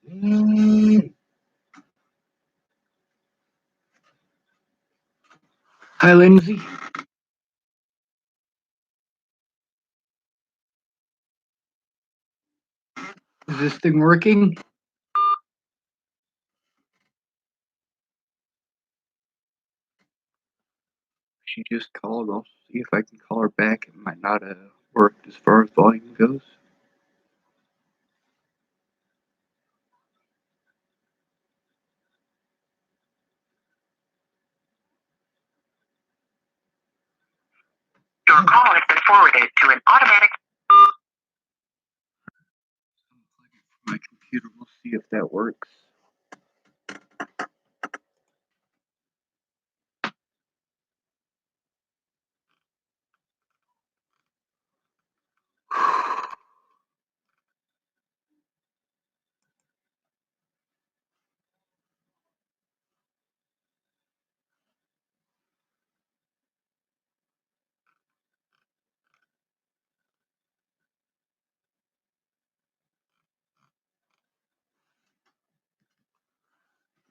Hi, Lindsay. Is this thing working? She just called. I'll see if I can call her back. It might not have worked as far as volume goes. Your call has been forwarded to an automatic. My computer. We'll see if that works.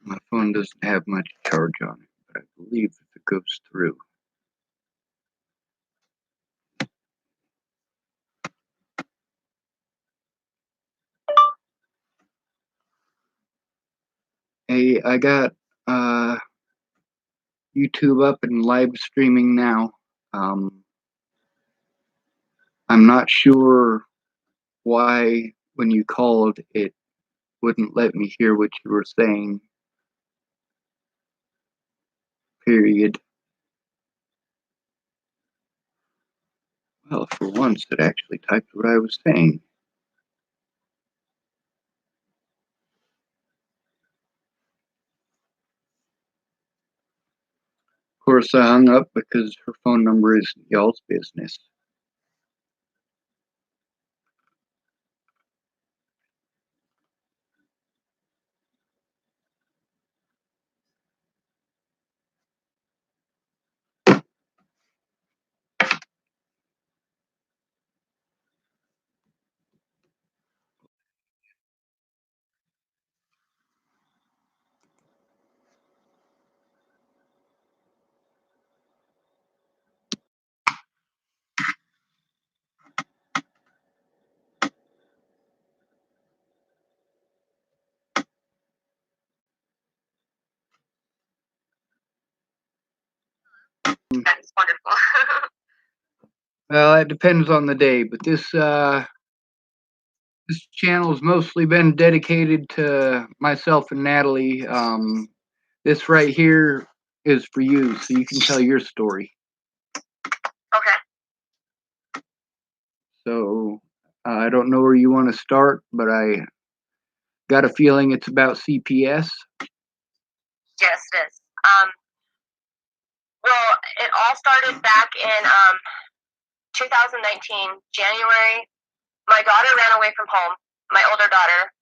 My phone doesn't have much charge on it, but I believe if it goes through. Hey, I got YouTube up and live streaming now. I'm not sure why when you called it wouldn't let me hear what you were saying. Period. Well, for once, it actually typed what I was saying. Of course, I hung up because her phone number isn't y'all's business. That's wonderful. Well, it depends on the day, but this channel's mostly been dedicated to myself and Natalie. This right here is for you, so you can tell your story. Okay. So I don't know where you want to start, but I got a feeling it's about CPS. Yes, it is. Well, it all started back in 2019, January. My daughter ran away from home, my older daughter,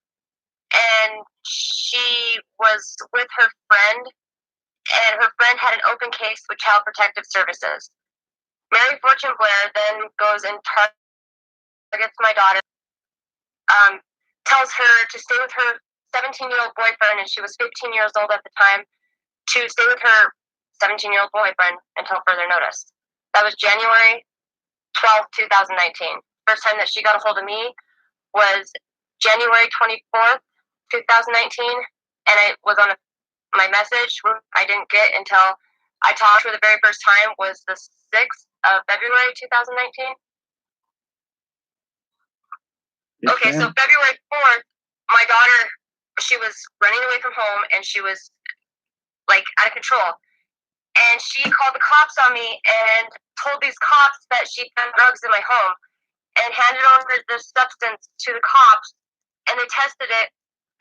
and she was with her friend, and her friend had an open case with Child Protective Services. Mary Fortune Blair then goes and targets my daughter, tells her to stay with her 17-year-old boyfriend, and she was 15 years old at the time, to stay with her 17-year-old boyfriend until further notice. That was January 12th, 2019. First time that she got a hold of me was January 24th, 2019, and it was on my message I didn't get until I talked to her the very first time was the 6th of February 2019. Yes, okay, ma'am. so February 4th, my daughter, she was running away from home, and she was, like, out of control. And she called the cops on me and told these cops that she found drugs in my home and handed over the substance to the cops, and they tested it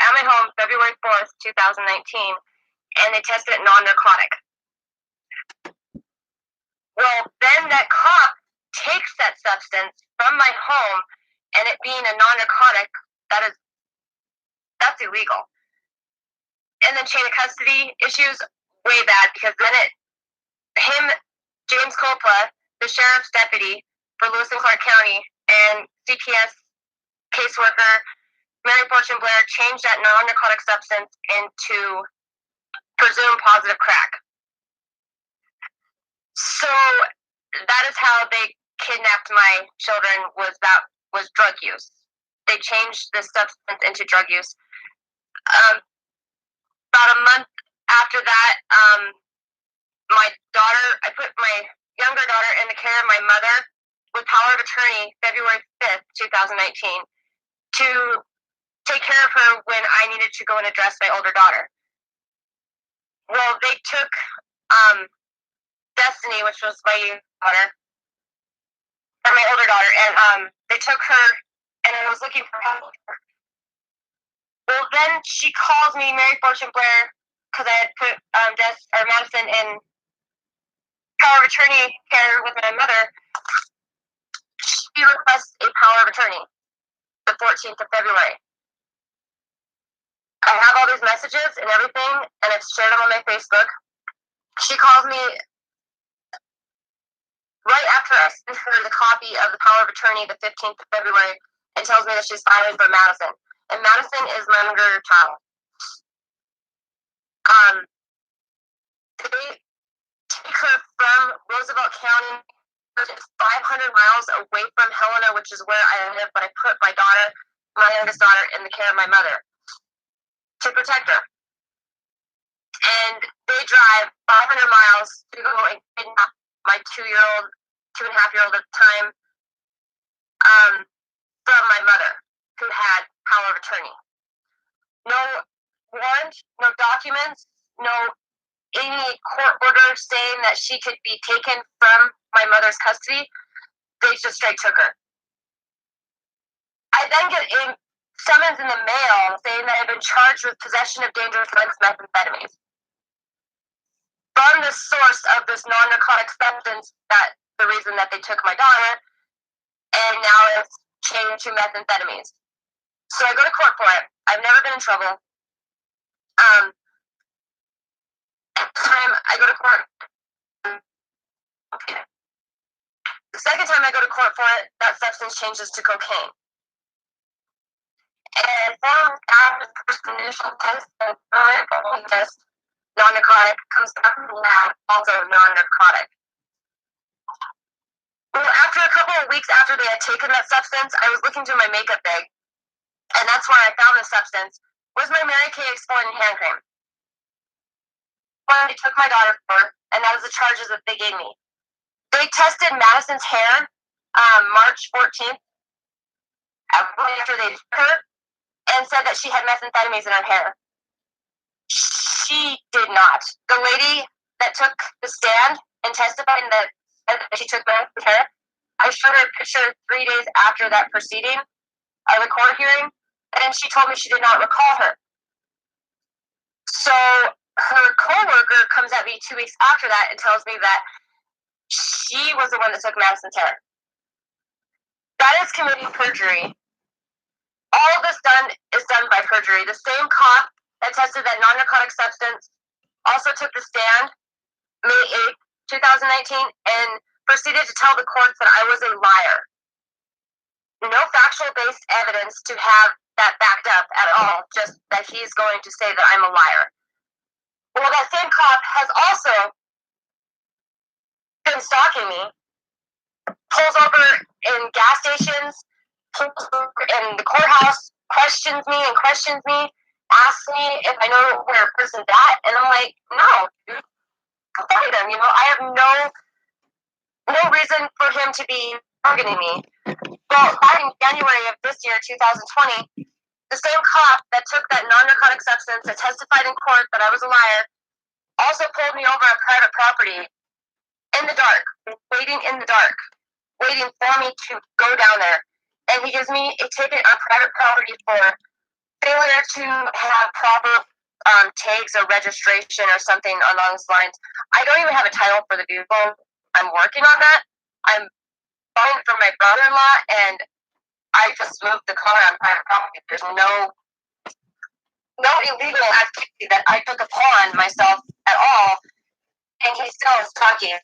at my home February 4th, 2019, and they tested it non-narcotic. Well, then that cop takes that substance from my home, and it being a non-narcotic, that's illegal. And then chain of custody issues, way bad, because then James Coppola, the sheriff's deputy for Lewis and Clark County, and CPS caseworker Mary Fortune Blair changed that non-narcotic substance into presumed positive crack. So that is how they kidnapped my children, was drug use. They changed this substance into drug use. About a month after that, I put my younger daughter in the care of my mother with power of attorney February 5th, 2019, to take care of her when I needed to go and address my older daughter. Well, they took Destiny, which was my daughter, or my older daughter, and they took her, and I was looking for help. Well, then she calls me, Mary Fortune Blair, because I had put Madison in power of attorney care with my mother. She requests a power of attorney the 14th of February. I have all these messages and everything, and I've shared them on my Facebook. She calls me right after I sent her the copy of the power of attorney the 15th of February and tells me that she's filing for Madison. And Madison is my younger child. They take her from Roosevelt County, 500 miles away from Helena, which is where I live, but I put my daughter, my youngest daughter, in the care of my mother to protect her. And they drive 500 miles to go and kidnap my 2.5-year-old at the time, from my mother, who had power of attorney. No warrant, no documents, no any court order saying that she could be taken from my mother's custody. They just straight took her. I then get a summons in the mail saying that I've been charged with possession of dangerous methamphetamines. From the source of this non-narcotic substance, that the reason that they took my daughter, and now it's changed to methamphetamines. So I go to court for it. I've never been in trouble. At the time I go to court, okay. The second time I go to court for it, that substance changes to cocaine. And from after the first initial test, test, non-narcotic, comes back from the lab, also non-narcotic. Well, after a couple of weeks after they had taken that substance, I was looking through my makeup bag, and that's where I found the substance, was my Mary Kay exfoliating hand cream. When they took my daughter for, and that was the charges that they gave me. They tested Madison's hair March 14th, after they took her, and said that she had methamphetamines in her hair. She did not. The lady that took the stand and testified that she took Madison's hair, I showed her a picture 3 days after that proceeding of the court hearing, and she told me she did not recall her. So her co-worker comes at me 2 weeks after that and tells me that she was the one that took Madison's hair. That is committing perjury. All of this is done by perjury. The same cop that tested that non-narcotic substance also took the stand May 8th, 2019, and proceeded to tell the courts that I was a liar. No factual-based evidence to have that backed up at all, just that he's going to say that I'm a liar. Well, that same cop has also been stalking me, pulls over in gas stations, pulls over in the courthouse, questions me, asks me if I know where a person's at, and I'm like, no, dude, go find him. I have no reason for him to be targeting me. Well, back in January of this year, 2020, the same cop that took that non-narcotic substance, that testified in court that I was a liar, also pulled me over on private property in the dark, waiting for me to go down there. And he gives me a ticket on private property for failure to have proper tags or registration or something along those lines. I don't even have a title for the vehicle. I'm working on that. I'm buying it from my brother-in-law, and I just moved the car on private property. There's no illegal activity that I took upon myself at all, and he still is talking.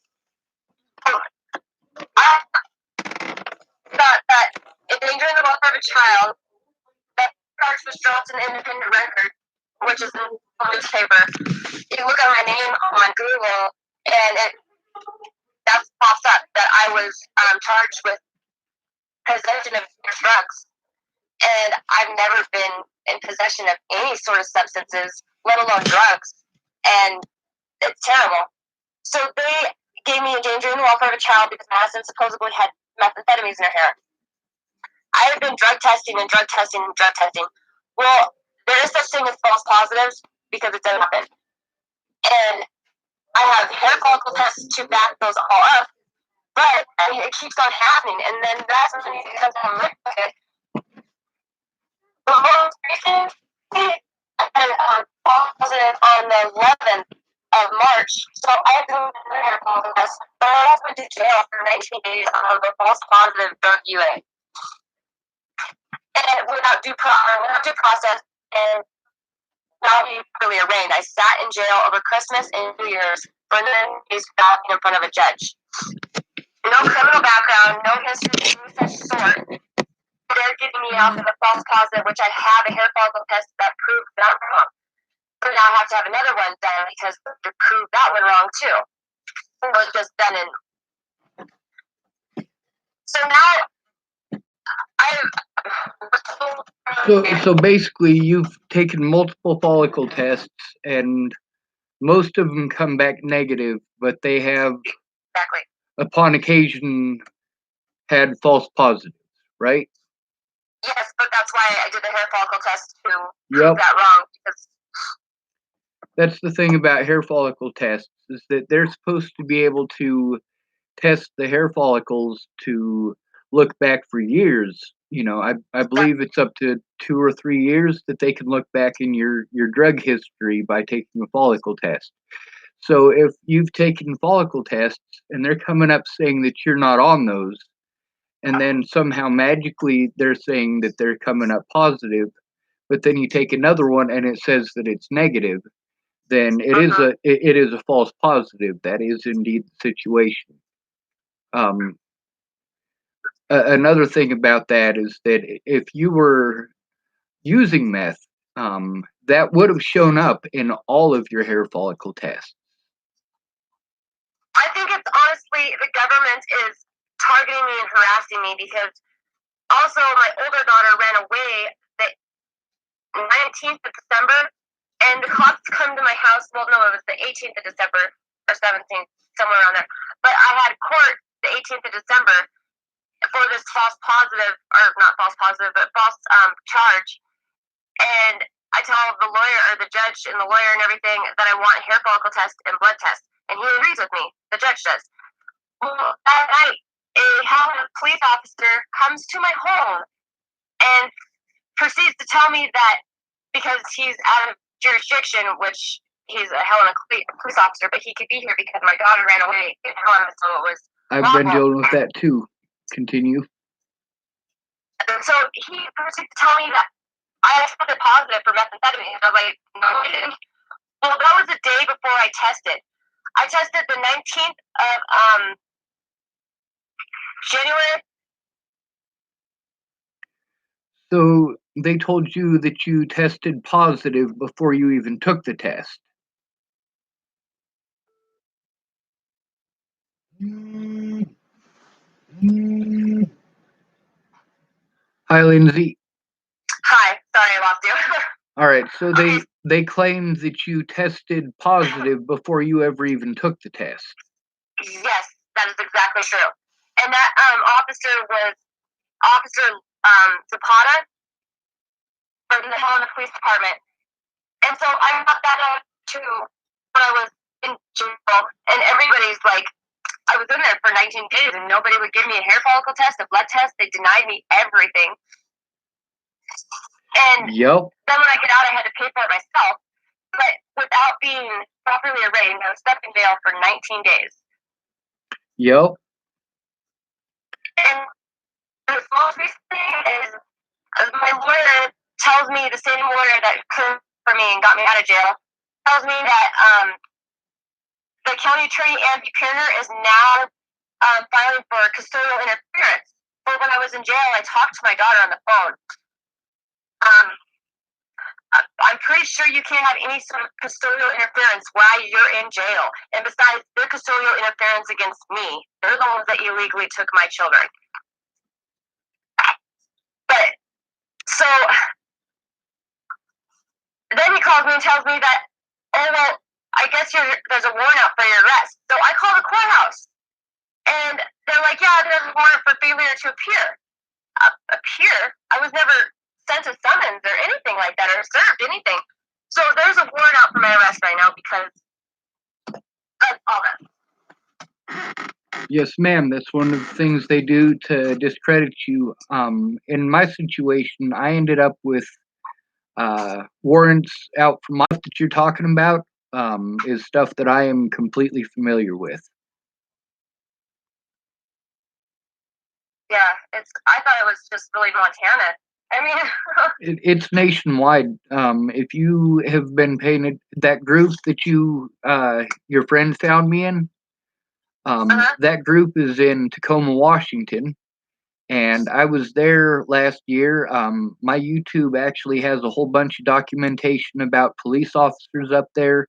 I thought that endangering the welfare of a child, that charge was dropped in the Independent Record, which is a newspaper. You look at my name on Google, and that pops up that I was charged with possession of drugs. And I've never been in possession of any sort of substances, let alone drugs. And it's terrible. So they gave me endangering the welfare of a child because Madison supposedly had methamphetamines in her hair. I have been drug testing and drug testing and drug testing. Well, there is such thing as false positives because it doesn't happen. And I have hair follicle tests to back those all up, but I mean, it keeps on happening. And then that's when it becomes okay. The most recent, I had positive on the 11th of March. So I had to do a hair follicle test, but I also went to jail for 19 days on the false positive drug UA. And without due process and not being properly arraigned. I sat in jail over Christmas and New Year's for 9 days without being in front of a judge. No criminal background, no history of any such sort. They're getting me out for the false positive, which I have a hair follicle test that proved that wrong. So now I have to have another one done because to prove that one wrong too. It was just done in. So now So basically, you've taken multiple follicle tests, and most of them come back negative, but they have, exactly, upon occasion, had false positives, right? Yes, but that's why I did the hair follicle test to prove that wrong. Because that's the thing about hair follicle tests, is that they're supposed to be able to test the hair follicles to look back for years. I believe it's up to 2 or 3 years that they can look back in your drug history by taking a follicle test. So if you've taken follicle tests and they're coming up saying that you're not on those, and then somehow magically they're saying that they're coming up positive, but then you take another one and it says that it's negative, then it is a false positive. That is indeed the situation. Another thing about that is that if you were using meth, that would have shown up in all of your hair follicle tests. I think it's honestly the government is targeting me and harassing me because also my older daughter ran away the 19th of December, and the cops come to my house. Well, no, it was the 18th of December or 17th, somewhere around there. But I had court the 18th of December for this false positive, or not false positive, but false charge. And I tell the lawyer or the judge and the lawyer and everything that I want hair follicle test and blood test, and he agrees with me. The judge does. Well, that night, a police officer comes to my home and proceeds to tell me that because he's out of jurisdiction, which he's a Helena police officer, but he could be here because my daughter ran away in Helena, so it was. I've been dealing with that too. Continue. And so he proceeds to tell me that I tested positive for methamphetamine. I was like, no, I didn't. Well, that was the day before I tested. I tested the 19th of January. So they told you that you tested positive before you even took the test. Hi, Lindsay. Hi, sorry I lost you. All right, so they claim that you tested positive before you ever even took the test. Yes, that is exactly true. And that officer was Officer Zapata from the Helena Police Department. And so I got that out too when I was in jail. And everybody's like, I was in there for 19 days and nobody would give me a hair follicle test, a blood test. They denied me everything. And then when I get out, I had to pay for it myself. But without being properly arraigned, I was stuck in jail for 19 days. Yep. And the most recent thing is my lawyer tells me, the same lawyer that cleared for me and got me out of jail, tells me that the county attorney, Ann Buchanan, is now filing for custodial interference. But when I was in jail, I talked to my daughter on the phone. pretty sure you can't have any sort of custodial interference while you're in jail. And besides, their custodial interference against me. They're the ones that illegally took my children. But so then he calls me and tells me that, oh well, I guess there's a warrant out for your arrest. So I call the courthouse, and they're like, yeah, there's a warrant for failure to appear. Appear? I was never sent a summons or anything like that, or served anything. So there's a warrant out for my arrest right now because of all that. Yes, ma'am. That's one of the things they do to discredit you. In my situation, I ended up with warrants out for my that you're talking about. Is stuff that I am completely familiar with. Yeah, I thought it was just really Montana. I mean, it's nationwide. If you have been paying that group that your friend found me in, that group is in Tacoma, Washington, and I was there last year. My YouTube actually has a whole bunch of documentation about police officers up there,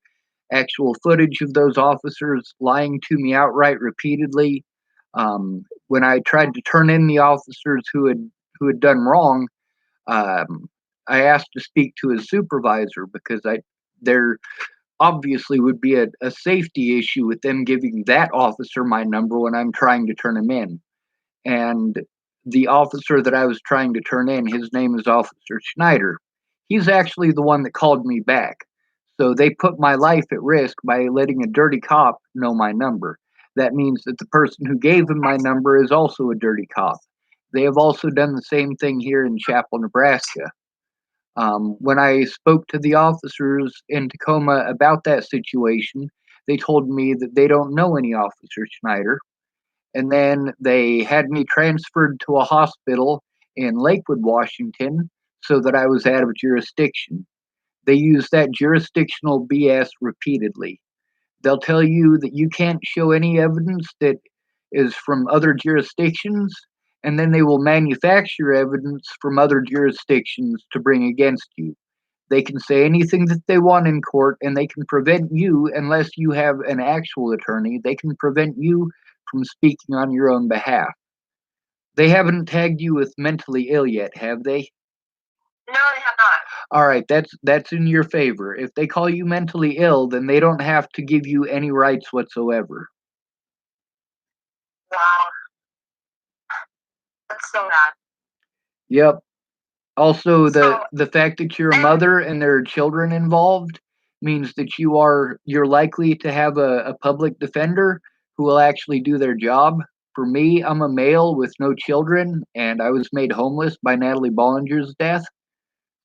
actual footage of those officers lying to me outright repeatedly. When I tried to turn in the officers who had done wrong, I asked to speak to his supervisor because there obviously would be a safety issue with them giving that officer my number when I'm trying to turn him in. And the officer that I was trying to turn in, his name is Officer Schneider. He's actually the one that called me back. So they put my life at risk by letting a dirty cop know my number. That means that the person who gave him my number is also a dirty cop. They have also done the same thing here in Chapel, Nebraska. When I spoke to the officers in Tacoma about that situation, they told me that they don't know any Officer Schneider. And then they had me transferred to a hospital in Lakewood, Washington, so that I was out of jurisdiction. They use that jurisdictional BS repeatedly. They'll tell you that you can't show any evidence that is from other jurisdictions, and then they will manufacture evidence from other jurisdictions to bring against you. They can say anything that they want in court, and they can prevent you, unless you have an actual attorney, they can prevent you from speaking on your own behalf. They haven't tagged you with mentally ill yet, have they? No, they have not. All right, that's in your favor. If they call you mentally ill, then they don't have to give you any rights whatsoever. Wow. That's so bad. Yep. Also, So, the fact that you're a mother and there are children involved means that you're likely to have a public defender who will actually do their job. For me, I'm a male with no children, and I was made homeless by Natalie Bollinger's death.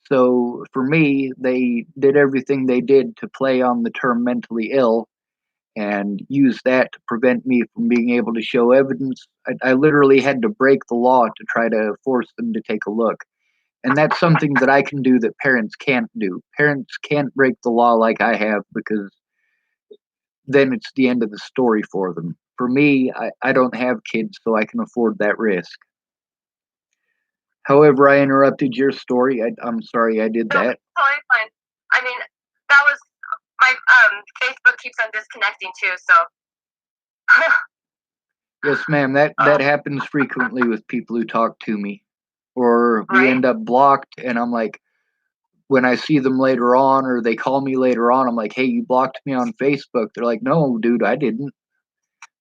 So for me, they did everything they did to play on the term mentally ill and use that to prevent me from being able to show evidence. I literally had to break the law to try to force them to take a look. And that's something that I can do that parents can't do. Parents can't break the law like I have because then it's the end of the story for them. For me, I don't have kids, so I can afford that risk. However, I interrupted your story. I'm sorry I did that. Totally fine. I mean, that was my Facebook keeps on disconnecting too, so. Yes, ma'am. That happens frequently with people who talk to me, or we end up blocked, and I'm like, when I see them later on, or they call me later on, I'm like, hey, you blocked me on Facebook. They're like, no, dude, I didn't.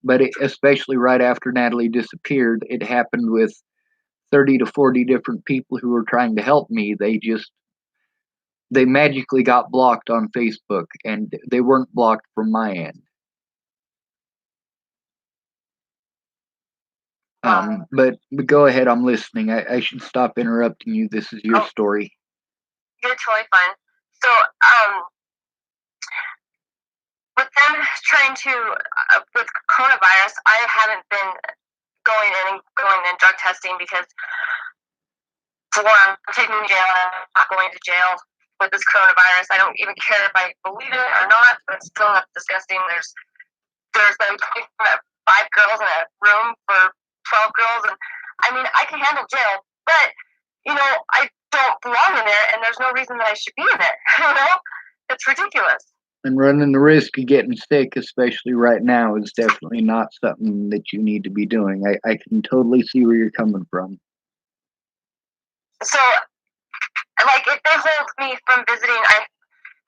But especially right after Natalie disappeared, it happened with 30 to 40 different people who were trying to help me. They magically got blocked on Facebook, and they weren't blocked from my end. But go ahead, I'm listening. I should stop interrupting you. This is your story. You're totally fine. So, with them trying to, with coronavirus, I haven't been going in drug testing because, for one, I'm taking in jail. I'm not going to jail with this coronavirus. I don't even care if I believe it or not, but it's still disgusting. There's them 5 girls in a room for 12 girls, and I mean, I can handle jail, but you know, don't belong in there, and there's no reason that I should be in there. You know, it's ridiculous. And running the risk of getting sick, especially right now, is definitely not something that you need to be doing. I can totally see where you're coming from. So, like, if they hold me from visiting, I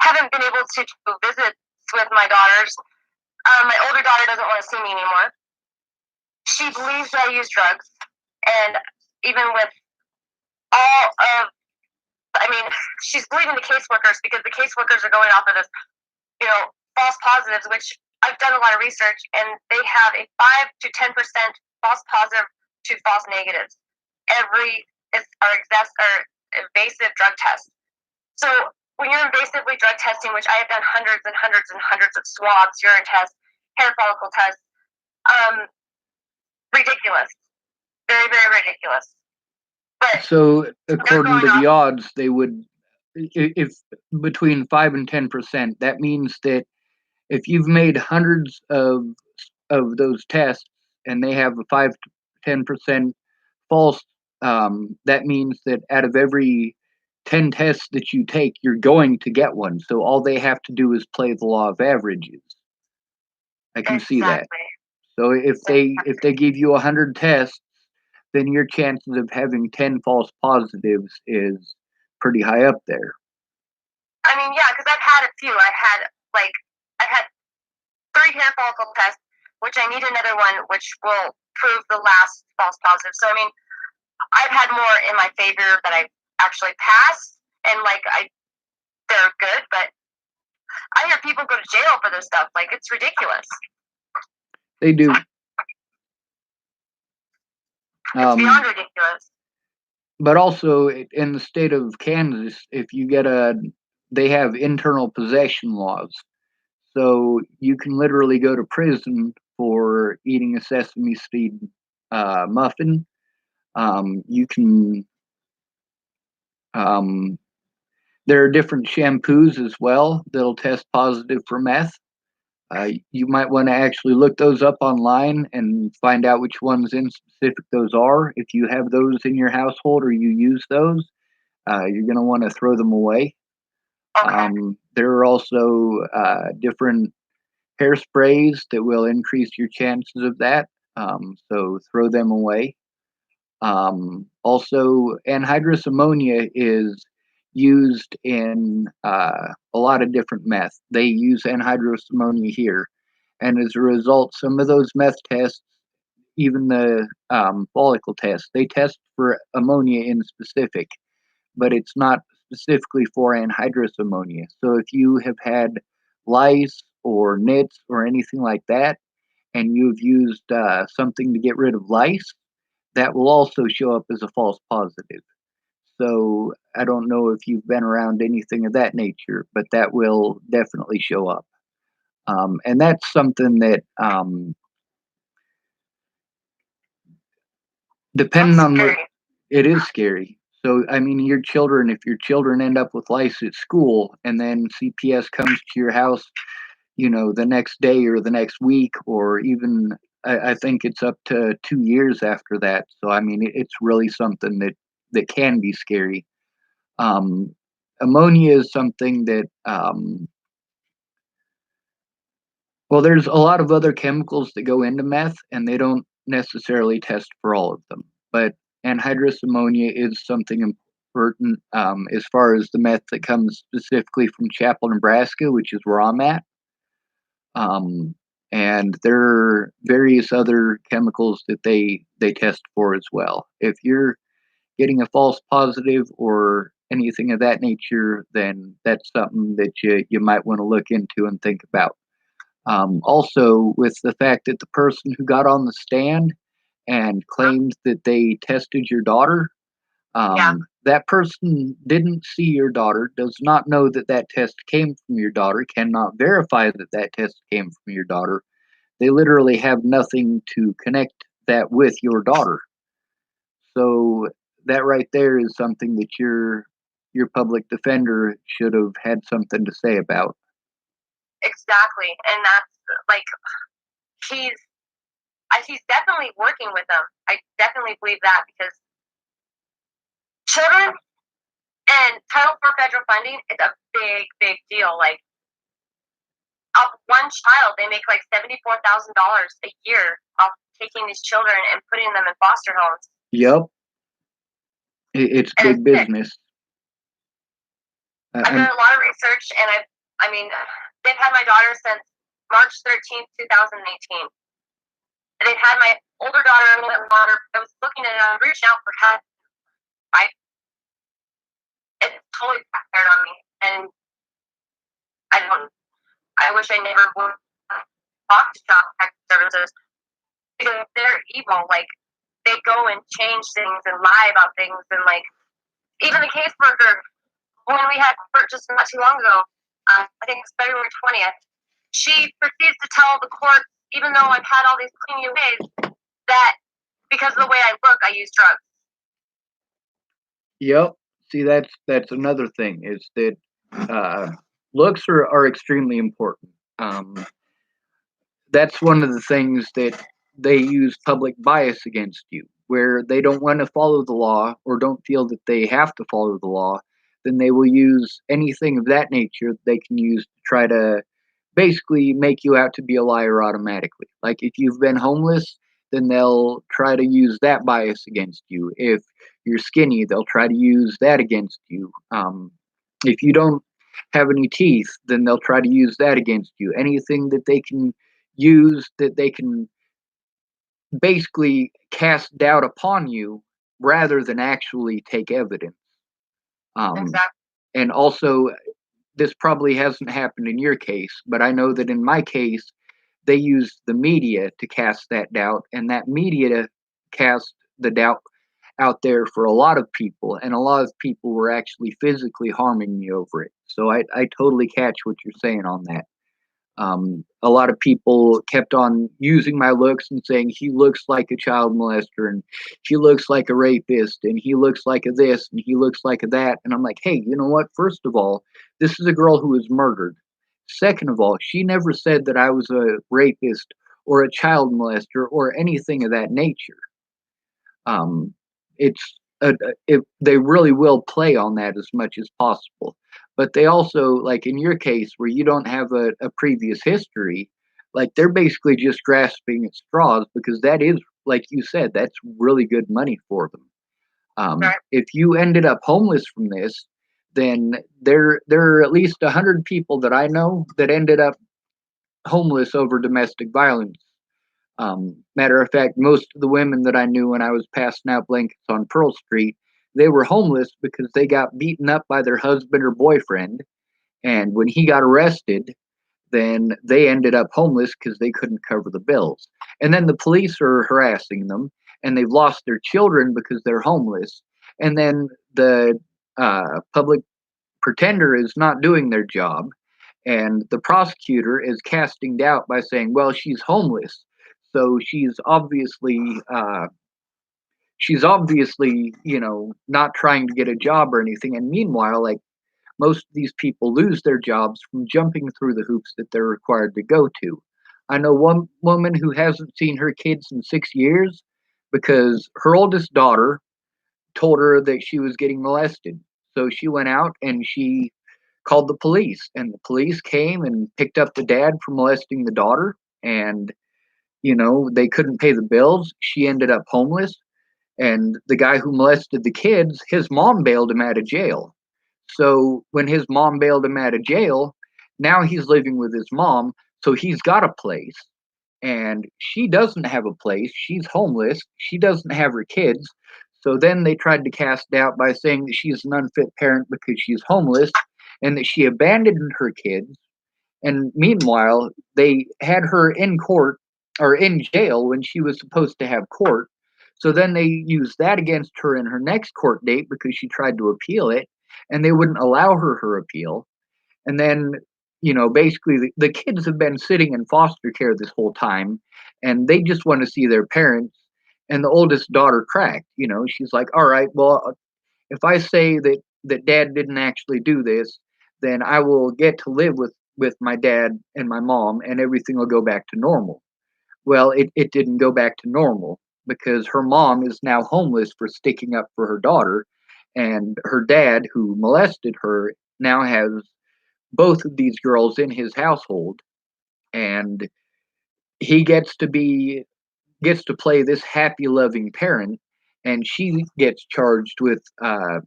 haven't been able to do visits with my daughters. My older daughter doesn't want to see me anymore. She believes that I use drugs, and even with all of, I mean, she's believing the caseworkers because the caseworkers are going off of this, false positives, which I've done a lot of research, and they have a 5 to 10% false positive to false negatives every invasive drug test. So when you're invasively drug testing, which I have done hundreds and hundreds and hundreds of swabs, urine tests, hair follicle tests, ridiculous, very very ridiculous. But so, according to the odds, they would, if between 5 and 10%, that means that if you've made hundreds of those tests and they have a 5 to 10% false, that means that out of every 10 tests that you take, you're going to get one. So all they have to do is play the law of averages. I can see that. exactly. So if they give you 100 tests, then your chances of having 10 false positives is pretty high up there. I mean, yeah, because I've had a few. I've had 3 hair follicle tests, which I need another one, which will prove the last false positive. So I mean, I've had more in my favor that I've actually passed, and they're good. But I hear people go to jail for this stuff. Like, it's ridiculous. They do. It's beyond ridiculous. But also in the state of Kansas, if you get they have internal possession laws. So you can literally go to prison for eating a sesame seed muffin. You can, there are different shampoos as well that'll test positive for meth. You might want to actually look those up online and find out which ones in specific those are. If you have those in your household or you use those, you're going to want to throw them away. Okay. There are also different hairsprays that will increase your chances of that. So throw them away. Also, anhydrous ammonia is used in a lot of different meth. They use anhydrous ammonia here. And as a result, some of those meth tests, even the follicle tests, they test for ammonia in specific, but it's not specifically for anhydrous ammonia. So if you have had lice or nits or anything like that, and you've used something to get rid of lice, that will also show up as a false positive. So I don't know if you've been around anything of that nature, but that will definitely show up. And that's something that, depending That's on what, scary. it is scary. So, I mean, your children, if your children end up with lice at school and then CPS comes to your house, the next day or the next week, or even I think it's up to 2 years after that. So, I mean, it's really something that can be scary. Um, Ammonia is something that, well, there's a lot of other chemicals that go into meth, and they don't necessarily test for all of them. But anhydrous ammonia is something important as far as the meth that comes specifically from Chapel, Nebraska, which is where I'm at. Um, and there are various other chemicals that they test for as well. If you're getting a false positive or anything of that nature, then that's something that you might want to look into and think about. Also, with the fact that the person who got on the stand and claimed that they tested your daughter, Yeah. that person didn't see your daughter, does not know that that test came from your daughter, cannot verify that that test came from your daughter. They literally have nothing to connect that with your daughter. So that right there is something that your public defender should have had something to say about. Exactly, and that's like he's he's definitely working with them. I definitely believe that because children And Title IV federal funding is a big, big deal. Like, off one child, they make like $74,000 a year off taking these children and putting them in foster homes. Yep. It's And big it's sick. business. I've done a lot of research, and I mean, they've had my daughter since March 13th, 2018. And they've had my older daughter a little bit longer. I was looking at it, I was reaching out for help. It totally backfired on me, and I wish I never would talk to child protective services because they're evil. Like, they go and change things and lie about things, and like even the caseworker when we had court just not too long ago, I think it's February 20th, she proceeds to tell the court, even though I've had all these clean UAs, that because of the way I look, I use drugs. Yep. See, that's another thing is that looks are extremely important. That's one of the things that they use public bias against you, where they don't want to follow the law or don't feel that they have to follow the law, then they will use anything of that nature they can use to try to basically make you out to be a liar automatically. Like if you've been homeless, then they'll try to use that bias against you. If you're skinny, they'll try to use that against you. If you don't have any teeth, then they'll try to use that against you. Anything that they can use that they can basically cast doubt upon you rather than actually take evidence. Exactly. And also, this probably hasn't happened in your case, but I know that in my case, they used the media to cast that doubt, and that media cast the doubt out there for a lot of people, and a lot of people were actually physically harming me over it. So I totally catch what you're saying on that. A lot of people kept on using my looks and saying he looks like a child molester and he looks like a rapist and he looks like a this and he looks like a that. And I'm like, hey, you know what? First of all, this is a girl who was murdered. Second of all, she never said that I was a rapist or a child molester or anything of that nature. Um, it's they really will play on that as much as possible, but they also, like in your case where you don't have a previous history, like they're basically just grasping at straws because that is, like you said, that's really good money for them. Right. If you ended up homeless from this, then there are at least 100 people that I know that ended up homeless over domestic violence. Matter of fact, most of the women that I knew when I was passing out blankets on Pearl Street, they were homeless because they got beaten up by their husband or boyfriend. And when he got arrested, then they ended up homeless because they couldn't cover the bills. And then the police are harassing them, and they've lost their children because they're homeless. And then the public pretender is not doing their job, and the prosecutor is casting doubt by saying, well, she's homeless, so she's obviously, not trying to get a job or anything. And meanwhile, like, most of these people lose their jobs from jumping through the hoops that they're required to go to. I know one woman who hasn't seen her kids in 6 years because her oldest daughter told her that she was getting molested. So she went out and she called the police, and the police came and picked up the dad for molesting the daughter. And, they couldn't pay the bills. She ended up homeless. And the guy who molested the kids, his mom bailed him out of jail. So when his mom bailed him out of jail, now he's living with his mom. So he's got a place. And she doesn't have a place. She's homeless. She doesn't have her kids. So then they tried to cast doubt by saying that she's an unfit parent because she's homeless and that she abandoned her kids. And meanwhile, they had her in court or in jail when she was supposed to have court. So then they used that against her in her next court date because she tried to appeal it, and they wouldn't allow her appeal. And then, basically the kids have been sitting in foster care this whole time, and they just want to see their parents. And the oldest daughter cracked. She's like, all right, well, if I say that dad didn't actually do this, then I will get to live with my dad and my mom, and everything will go back to normal. Well, it didn't go back to normal because her mom is now homeless for sticking up for her daughter. And her dad, who molested her, now has both of these girls in his household, and he gets to play this happy, loving parent, and she gets charged with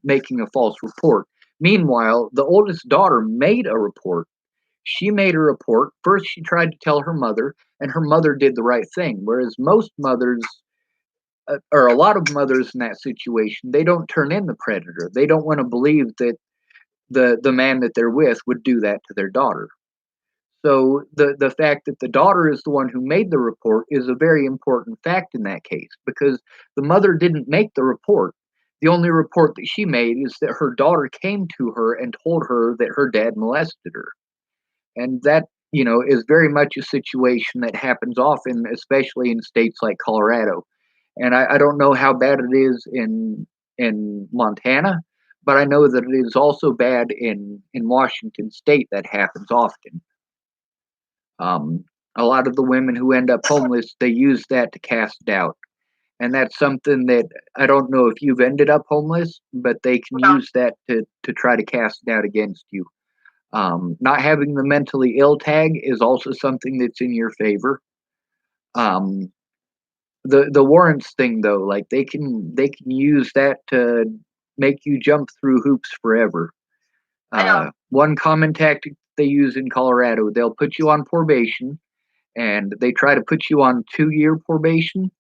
making a false report. Meanwhile, the oldest daughter made a report. She made a report. First, she tried to tell her mother, and her mother did the right thing. Whereas most mothers, or a lot of mothers in that situation, they don't turn in the predator. They don't want to believe that the man that they're with would do that to their daughter. So the fact that the daughter is the one who made the report is a very important fact in that case, because the mother didn't make the report. The only report that she made is that her daughter came to her and told her that her dad molested her. And that, is very much a situation that happens often, especially in states like Colorado. And I don't know how bad it is in Montana, but I know that it is also bad in Washington State. That happens often. Um, a lot of the women who end up homeless, they use that to cast doubt. And that's something that I don't know if you've ended up homeless, but they can No, use that to try to cast doubt against you. Not having the mentally ill tag is also something that's in your favor. Um, the warrants thing though, like they can use that to make you jump through hoops forever. I know. One common tactic they use in Colorado, they'll put you on probation, and they try to put you on 2-year probation,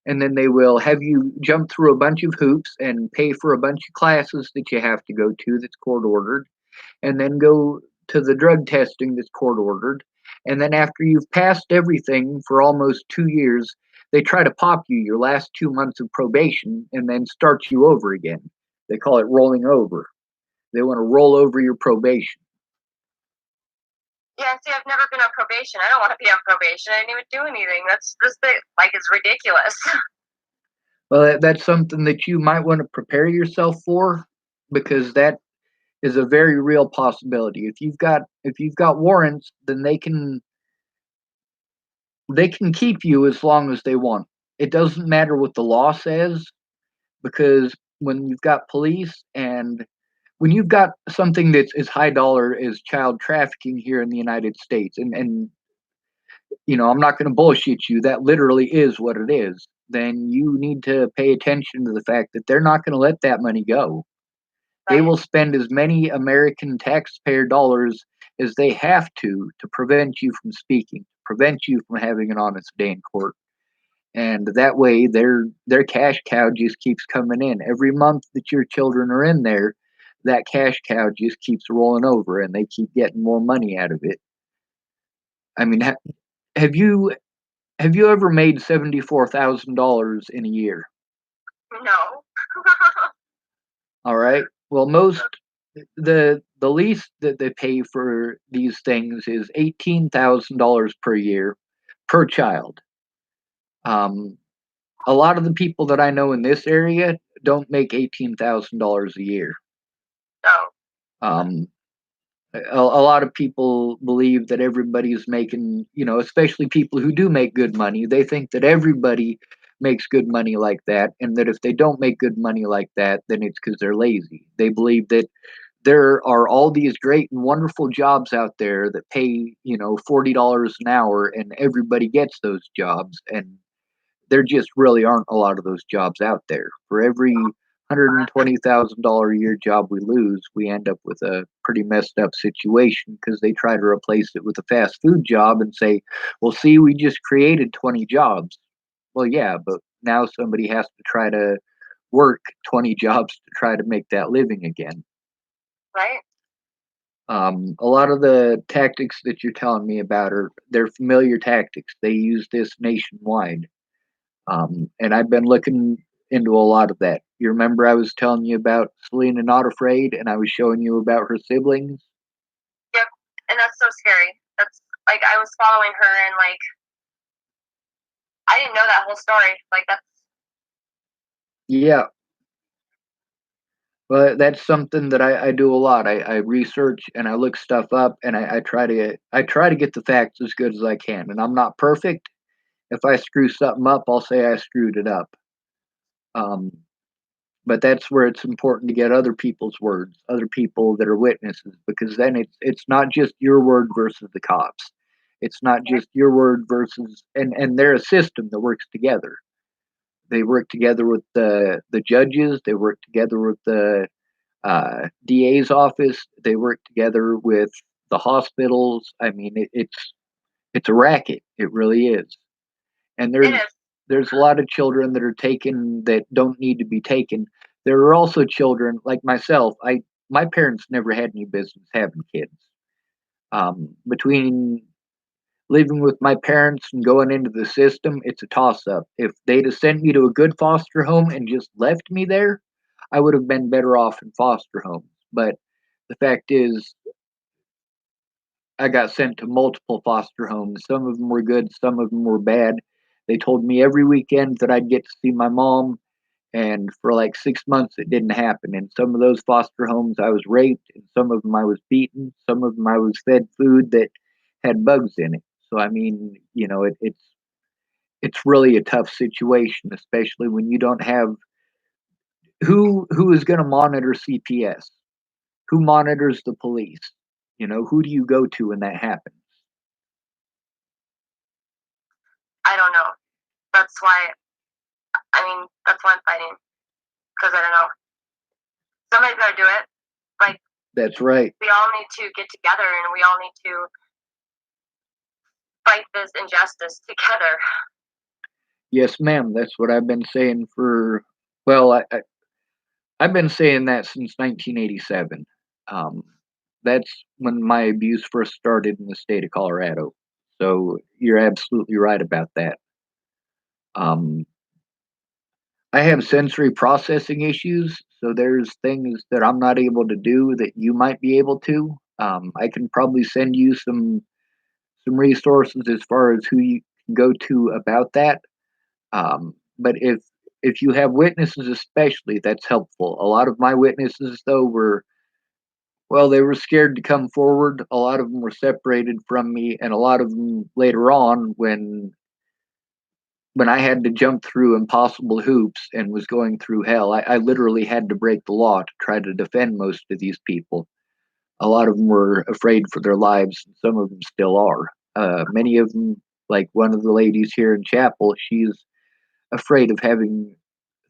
and then they will have you jump through a bunch of hoops and pay for a bunch of classes that you have to go to that's court ordered, and then go to the drug testing that's court ordered. And then after you've passed everything for almost 2 years, they try to pop you your last 2 months of probation and then start you over again. They call it rolling over. They want to roll over your probation. Yeah, see, I've never been on probation. I don't want to be on probation. I didn't even do anything. That's just like it's ridiculous. Well, that's something that you might want to prepare yourself for, because that is a very real possibility. If you've got warrants, then they can keep you as long as they want. It doesn't matter what the law says, because when you've got police and when you've got something that's as high dollar as child trafficking here in the United States, and I'm not going to bullshit you, that literally is what it is, then you need to pay attention to the fact that they're not going to let that money go. They Right, will spend as many American taxpayer dollars as they have to prevent you from speaking, to prevent you from having an honest day in court. And that way their cash cow just keeps coming in. Every month that your children are in there, that cash cow just keeps rolling over and they keep getting more money out of it. I mean, have you have you ever made $74,000 in a year? no. All right. Well, the least that they pay for these things is $18,000 per year per child. Um, a lot of the people that I know in this area don't make $18,000 a year. No. Um, a lot of people believe that everybody's making, especially people who do make good money, they think that everybody makes good money like that, and that if they don't make good money like that, then it's because they're lazy. They believe that there are all these great and wonderful jobs out there that pay, $40 an hour, and everybody gets those jobs. And there just really aren't a lot of those jobs out there. For every $120,000 a year job we lose, we end up with a pretty messed up situation, because they try to replace it with a fast food job and say, well, see, we just created 20 jobs. Well, yeah, but now somebody has to try to work 20 jobs to try to make that living again. Right? A lot of the tactics that you're telling me about they're familiar tactics. They use this nationwide. And I've been looking into a lot of that. You remember I was telling you about Selena Not Afraid, and I was showing you about her siblings? Yep. And that's so scary. That's like I was following her and like I didn't know that whole story. Like that's Yeah, but that's something that I do a lot. I research and I look stuff up, and I try to get the facts as good as I can. And I'm not perfect. If I screw something up, I'll say I screwed it up. Um, But that's where it's important to get other people's words, other people that are witnesses, because then it's not just your word versus the cops. It's not just your word versus, and they're a system that works together. They work together with the judges. They work together with the DA's office. They work together with the hospitals. I mean, it's a racket. It really is. And It is. there's a lot of children that are taken that don't need to be taken. There are also children like myself. My parents never had any business having kids. Between living with my parents and going into the system, it's a toss up. If they'd have sent me to a good foster home and just left me there, I would have been better off in foster homes. But the fact is, I got sent to multiple foster homes. Some of them were good, some of them were bad. They told me every weekend that I'd get to see my mom, and for like 6 months, it didn't happen. In some of those foster homes, I was raped. In some of them, I was beaten. Some of them, I was fed food that had bugs in it. So I mean, it's really a tough situation, especially when you don't have who is going to monitor CPS, who monitors the police. Who do you go to when that happens? I don't know. That's why. I mean, that's why I'm fighting because I don't know. Somebody's got to do it. Like That's right. we all need to get together and we all need to fight this injustice together. Yes, ma'am. That's what I've been saying for. Well, I've been saying that since 1987. Um, that's when my abuse first started in the state of Colorado. So you're absolutely right about that. Um, I have sensory processing issues, so there's things that I'm not able to do that you might be able to. I can probably send you some resources as far as who you can go to about that. But if you have witnesses, especially, that's helpful. A lot of my witnesses, though, they were scared to come forward. A lot of them were separated from me, and a lot of them later on, when I had to jump through impossible hoops and was going through hell, I literally had to break the law to try to defend most of these people. A lot of them were afraid for their lives, and some of them still are. Many of them, like one of the ladies here in chapel, she's afraid of having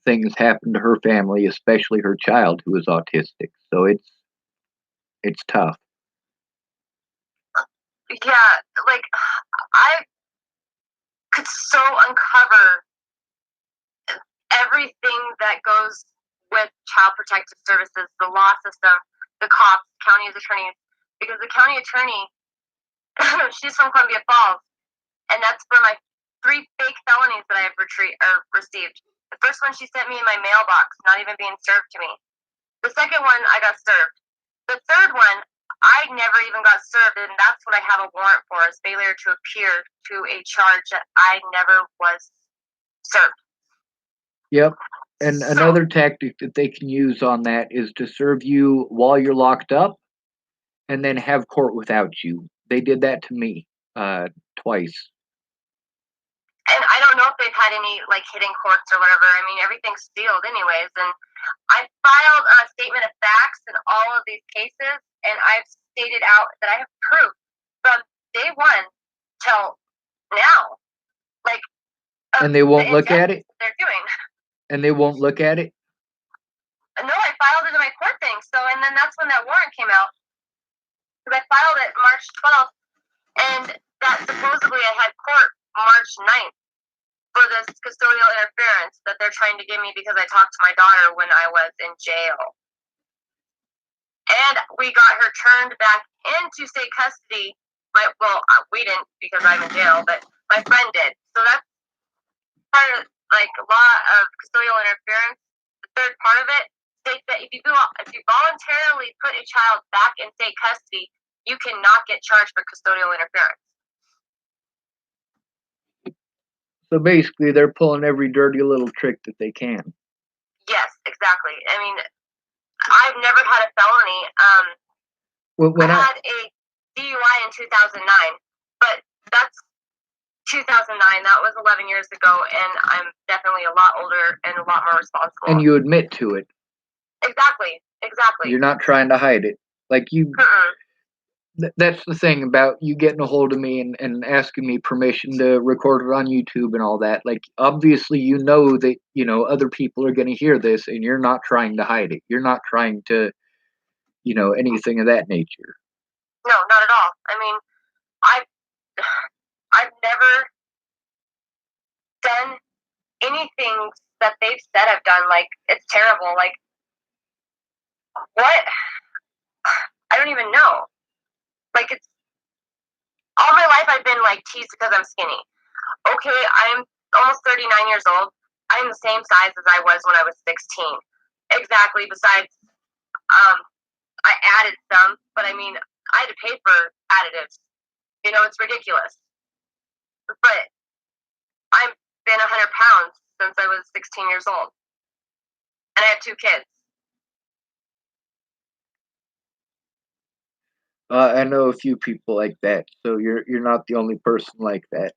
things happen to her family, especially her child who is autistic. So it's tough. Yeah, like I could so uncover everything that goes with child protective services, the law system, the cops, county attorneys, because the county attorney, she's from Columbia Falls, and that's for my 3 fake felonies that I have received. The first one she sent me in my mailbox, not even being served to me. The second one, I got served. The third one, I never even got served, and that's what I have a warrant for, is failure to appear to a charge that I never was served. Yep. And So, another tactic that they can use on that is to serve you while you're locked up and then have court without you. They did that to me twice. and I don't know if they've had any like hidden courts or whatever. I mean, everything's sealed anyways, and I filed a statement of facts in all of these cases, and I've stated out that I have proof from day one till now, like of And they the won't look at injustice it? they're doing. And they won't look at it? No, I filed it in my court thing. So, and then that's when that warrant came out. Because I filed it March 12th, and that supposedly I had court March 9th for this custodial interference that they're trying to give me because I talked to my daughter when I was in jail. And we got her turned back into state custody. We didn't because I'm in jail, but my friend did. So that's part of like law of custodial interference. The third part of it states that if you voluntarily put a child back in state custody, you cannot get charged for custodial interference. So basically, they're pulling every dirty little trick that they can. Yes, exactly. I mean, I've never had a felony. When I I had a DUI in 2009, but that's 2009. That was 11 years ago, and I'm definitely a lot older and a lot more responsible. And you admit to it. Exactly. You're not trying to hide it. Like that's the thing about you getting a hold of me and asking me permission to record it on YouTube and all that. Like, obviously, you know that, other people are going to hear this, and you're not trying to hide it. You're not trying to, anything of that nature. No, not at all. I mean, I've never done anything that they've said I've done. Like, it's terrible. Like, what? I don't even know. Like, it's all my life I've been like teased because I'm skinny. Okay, I'm almost 39 years old. I'm the same size as I was when I was 16. Exactly. Besides, I added some, but I mean, I had to pay for additives. It's ridiculous. But I've been 100 pounds since I was 16 years old, and I have 2 kids. I know a few people like that, so you're not the only person like that.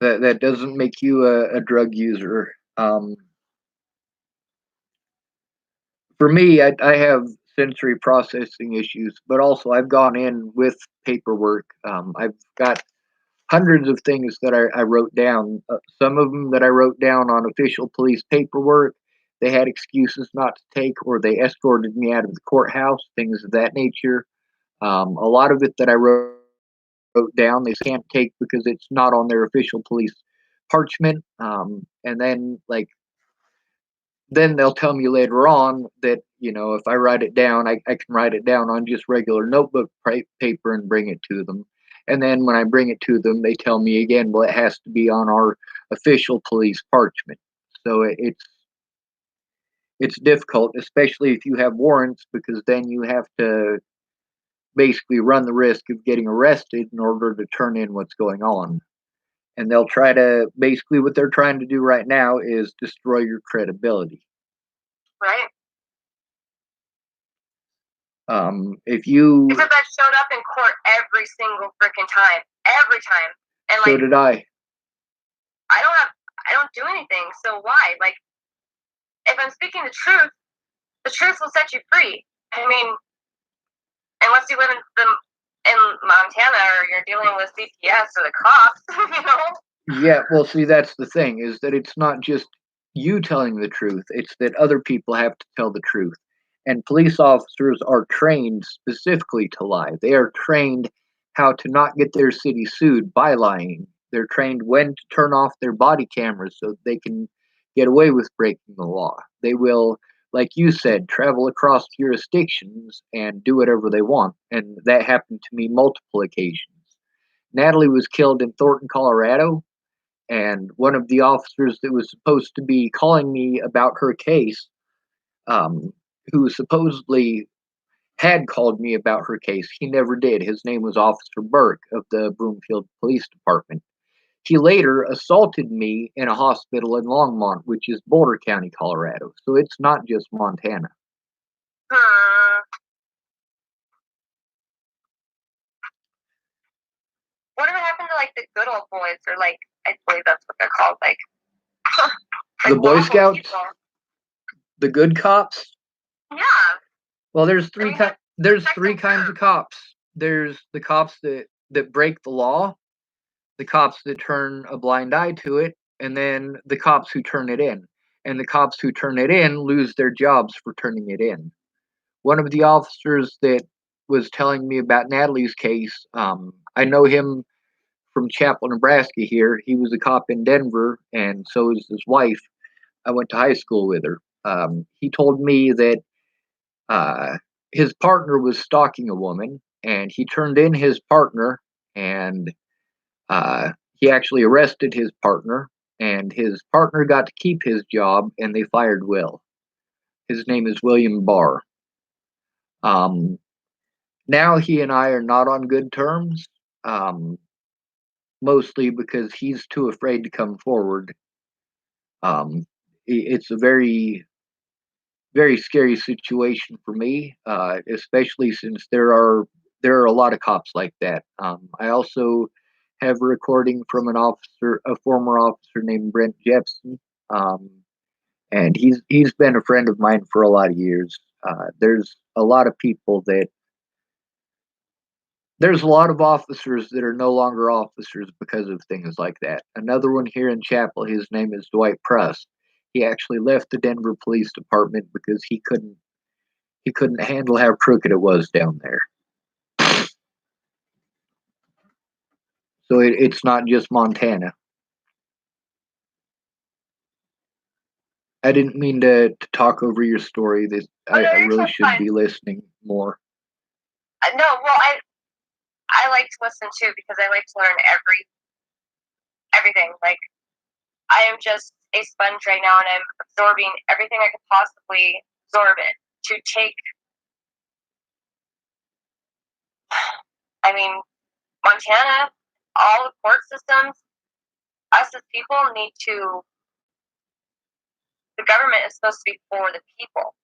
That doesn't make you a drug user. For me, I have sensory processing issues, but also I've gone in with paperwork. I've got hundreds of things that I wrote down. Some of them that I wrote down on official police paperwork, they had excuses not to take, or they escorted me out of the courthouse, things of that nature. A lot of it that I wrote down, they can't take because it's not on their official police parchment. And then, then they'll tell me later on that, if I write it down, I can write it down on just regular notebook paper and bring it to them. And then when I bring it to them, they tell me again, well, it has to be on our official police parchment. So it's difficult, especially if you have warrants, because then you have to basically run the risk of getting arrested in order to turn in what's going on. And they'll try to, basically what they're trying to do right now is destroy your credibility. Right. If you Because I've showed up in court every single freaking time, every time, and so did I. I don't do anything. So why? Like, if I'm speaking the truth will set you free. I mean, unless you live in Montana or you're dealing with CPS or the cops. Yeah, well, see, that's the thing, is that it's not just you telling the truth, it's that other people have to tell the truth. And police officers are trained specifically to lie. They are trained how to not get their city sued by lying. They're trained when to turn off their body cameras so they can get away with breaking the law. They will, like you said, travel across jurisdictions and do whatever they want. And that happened to me multiple occasions. Natalie was killed in Thornton, Colorado, and one of the officers that was supposed to be calling me about her case, um, who supposedly had called me about her case, he never did. His name was Officer Burke of the Broomfield Police Department. He later assaulted me in a hospital in Longmont, which is Boulder County, Colorado. So it's not just Montana. Whatever happened to like the good old boys, or like I believe that's what they're called, like the Boy Scouts, people. The good cops. Yeah. Well, there's three kinds of cops. There's the cops that break the law, the cops that turn a blind eye to it, and then the cops who turn it in. And the cops who turn it in lose their jobs for turning it in. One of the officers that was telling me about Natalie's case, I know him from Chapel, Nebraska here. He was a cop in Denver, and so is his wife. I went to high school with her. He told me that his partner was stalking a woman, and he turned in his partner, and he actually arrested his partner, and his partner got to keep his job, and they fired Will. His name is William Barr. Now he and I are not on good terms, mostly because he's too afraid to come forward. It's a very, very scary situation for me, especially since there are there are a lot of cops like that. I also have a recording from a former officer named Brent Jepson, um, and he's been a friend of mine for a lot of years. There's a lot of people that there's a lot of officers that are no longer officers because of things like that. Another one here in Chapel, his name is Dwight Pruss. He actually left the Denver Police Department because he couldn't handle how crooked it was down there. So it's not just Montana. I didn't mean to talk over your story. This Oh no, I you're really totally should fine. be listening more. No, well, I like to listen too because I like to learn everything. Like I am just a sponge right now, and I'm absorbing everything I could possibly absorb it to take. I mean, Montana, all the court systems, us as people need to. The government is supposed to be for the people,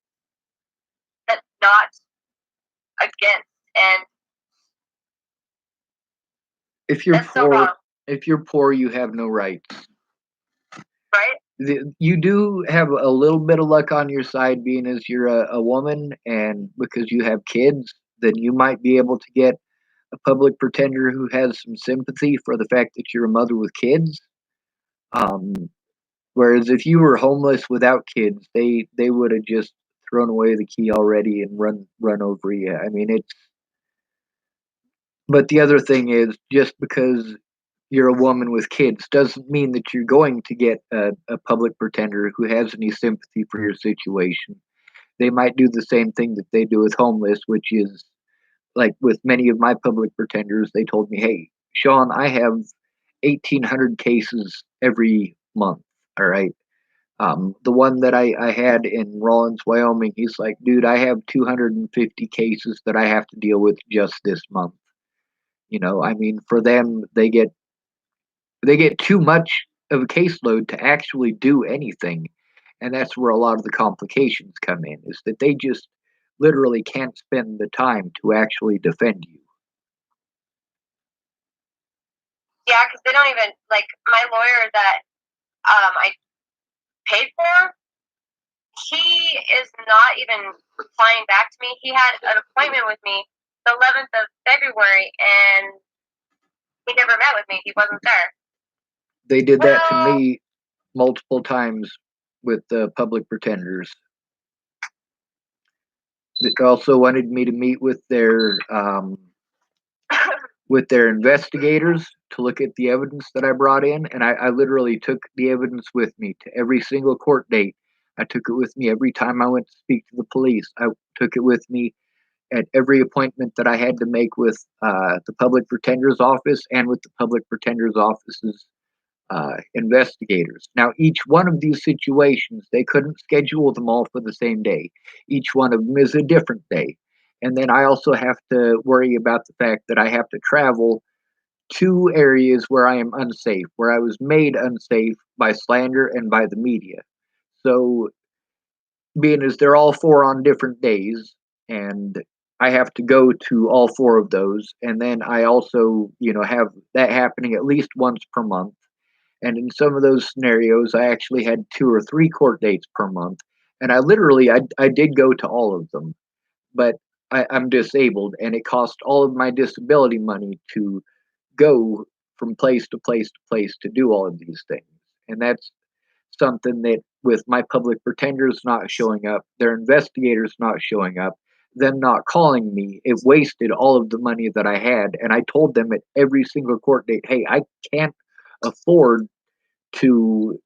but not against. And If you're that's so poor, wrong, if you're poor, you have no rights. right? You do have a little bit of luck on your side, being as you're a woman, and because you have kids, then you might be able to get a public pretender who has some sympathy for the fact that you're a mother with kids. Um, Whereas if you were homeless without kids, they would have just thrown away the key already and run over you. I mean, it's. But the other thing is, just because you're a woman with kids doesn't mean that you're going to get a public pretender who has any sympathy for your situation. They might do the same thing that they do with homeless, which is like with many of my public pretenders, they told me, "Hey, Sean, I have 1,800 cases every month. All right." The one that I had in Rawlins, Wyoming, he's like, "Dude, I have 250 cases that I have to deal with just this month." I mean, for them, they get too much of a caseload to actually do anything, and that's where a lot of the complications come in, is that they just literally can't spend the time to actually defend you. Yeah, because they don't even like my lawyer that I paid for. He is not even replying back to me. He had an appointment with me the 11th of February, and he never met with me. He wasn't there. They did that to Well, me multiple times with the public pretenders. They also wanted me to meet with their investigators to look at the evidence that I brought in, and I literally took the evidence with me to every single court date. I took it with me every time I went to speak to the police. I took it with me at every appointment that I had to make with the public pretender's office and with the public pretender's office's investigators. Now, each one of these situations, they couldn't schedule them all for the same day. Each one of them is a different day. And then I also have to worry about the fact that I have to travel to areas where I am unsafe, where I was made unsafe by slander and by the media. So, being as they're all four on different days, and I have to go to all four of those, and then I also, have that happening at least once per month. And in some of those scenarios, I actually had 2 or 3 court dates per month. And I did go to all of them, but I'm disabled, and it cost all of my disability money to go from place to place to place to do all of these things. And that's something that, with my public pretenders not showing up, their investigators not showing up, them not calling me, it wasted all of the money that I had. And I told them at every single court date, hey, I can't afford to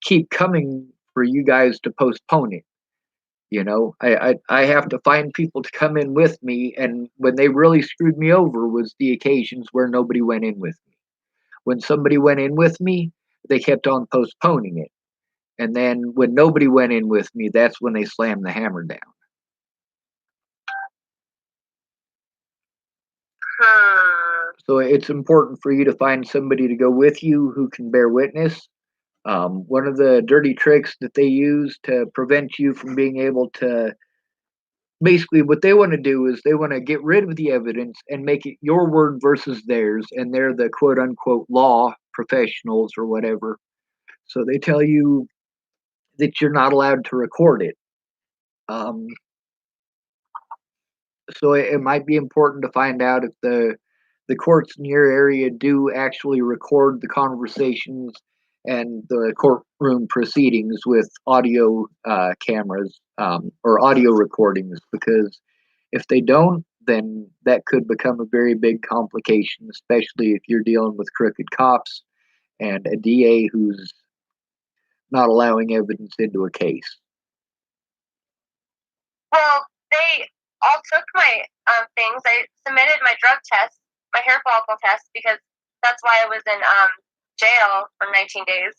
keep coming for you guys to postpone it. I have to find people to come in with me, and when they really screwed me over was the occasions where nobody went in with me. When somebody went in with me, they kept on postponing it. And then when nobody went in with me, that's when they slammed the hammer down. So it's important for you to find somebody to go with you who can bear witness. One of the dirty tricks that they use to prevent you from being able to basically what they want to do is they want to get rid of the evidence and make it your word versus theirs, and they're the quote unquote law professionals or whatever. So they tell you that you're not allowed to record it. Um, so it might be important to find out if the courts in your area do actually record the conversations and the courtroom proceedings with audio cameras or audio recordings, because if they don't, then that could become a very big complication, especially if you're dealing with crooked cops and a DA who's not allowing evidence into a case. Well, they all took my things. I submitted my drug test, my hair follicle test, because that's why I was in jail for 19 days.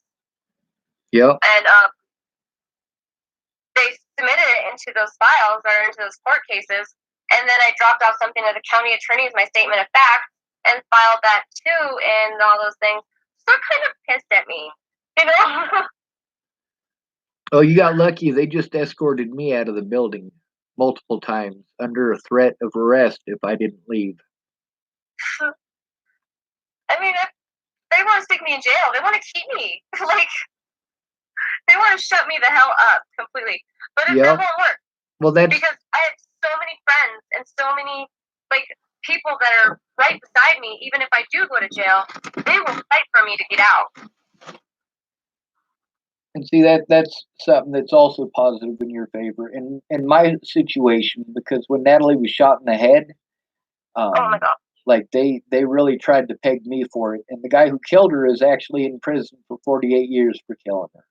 Yep. And they submitted it into those files or into those court cases. And then I dropped off something to the county attorney as my statement of fact and filed that too and all those things. So they're kind of pissed at me, you know? Oh, you got lucky. They just escorted me out of the building multiple times under a threat of arrest if I didn't leave. I mean, if they want to stick me in jail, they want to keep me. Like, they want to shut me the hell up completely. But that won't work. Well, that's because I have so many friends and so many like people that are right beside me. Even if I do go to jail, they will fight for me to get out. and see that's something that's also positive in your favor. In my situation, because when Natalie was shot in the head, Oh my god. like they really tried to peg me for it, and the guy who killed her is actually in prison for 48 years for killing her.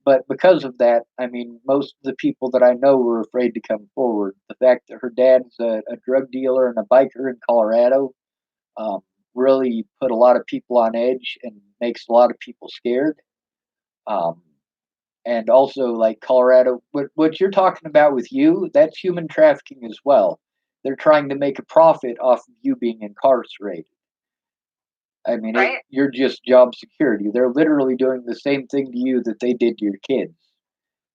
But because of that, I mean, most of the people that I know were afraid to come forward. The fact that her dad's a drug dealer and a biker in Colorado um, really put a lot of people on edge and makes a lot of people scared. Um, and also, like Colorado, what you're talking about with you, that's human trafficking as well. They're trying to make a profit off of you being incarcerated. I mean, right? you're just job security. They're literally doing the same thing to you that they did to your kids.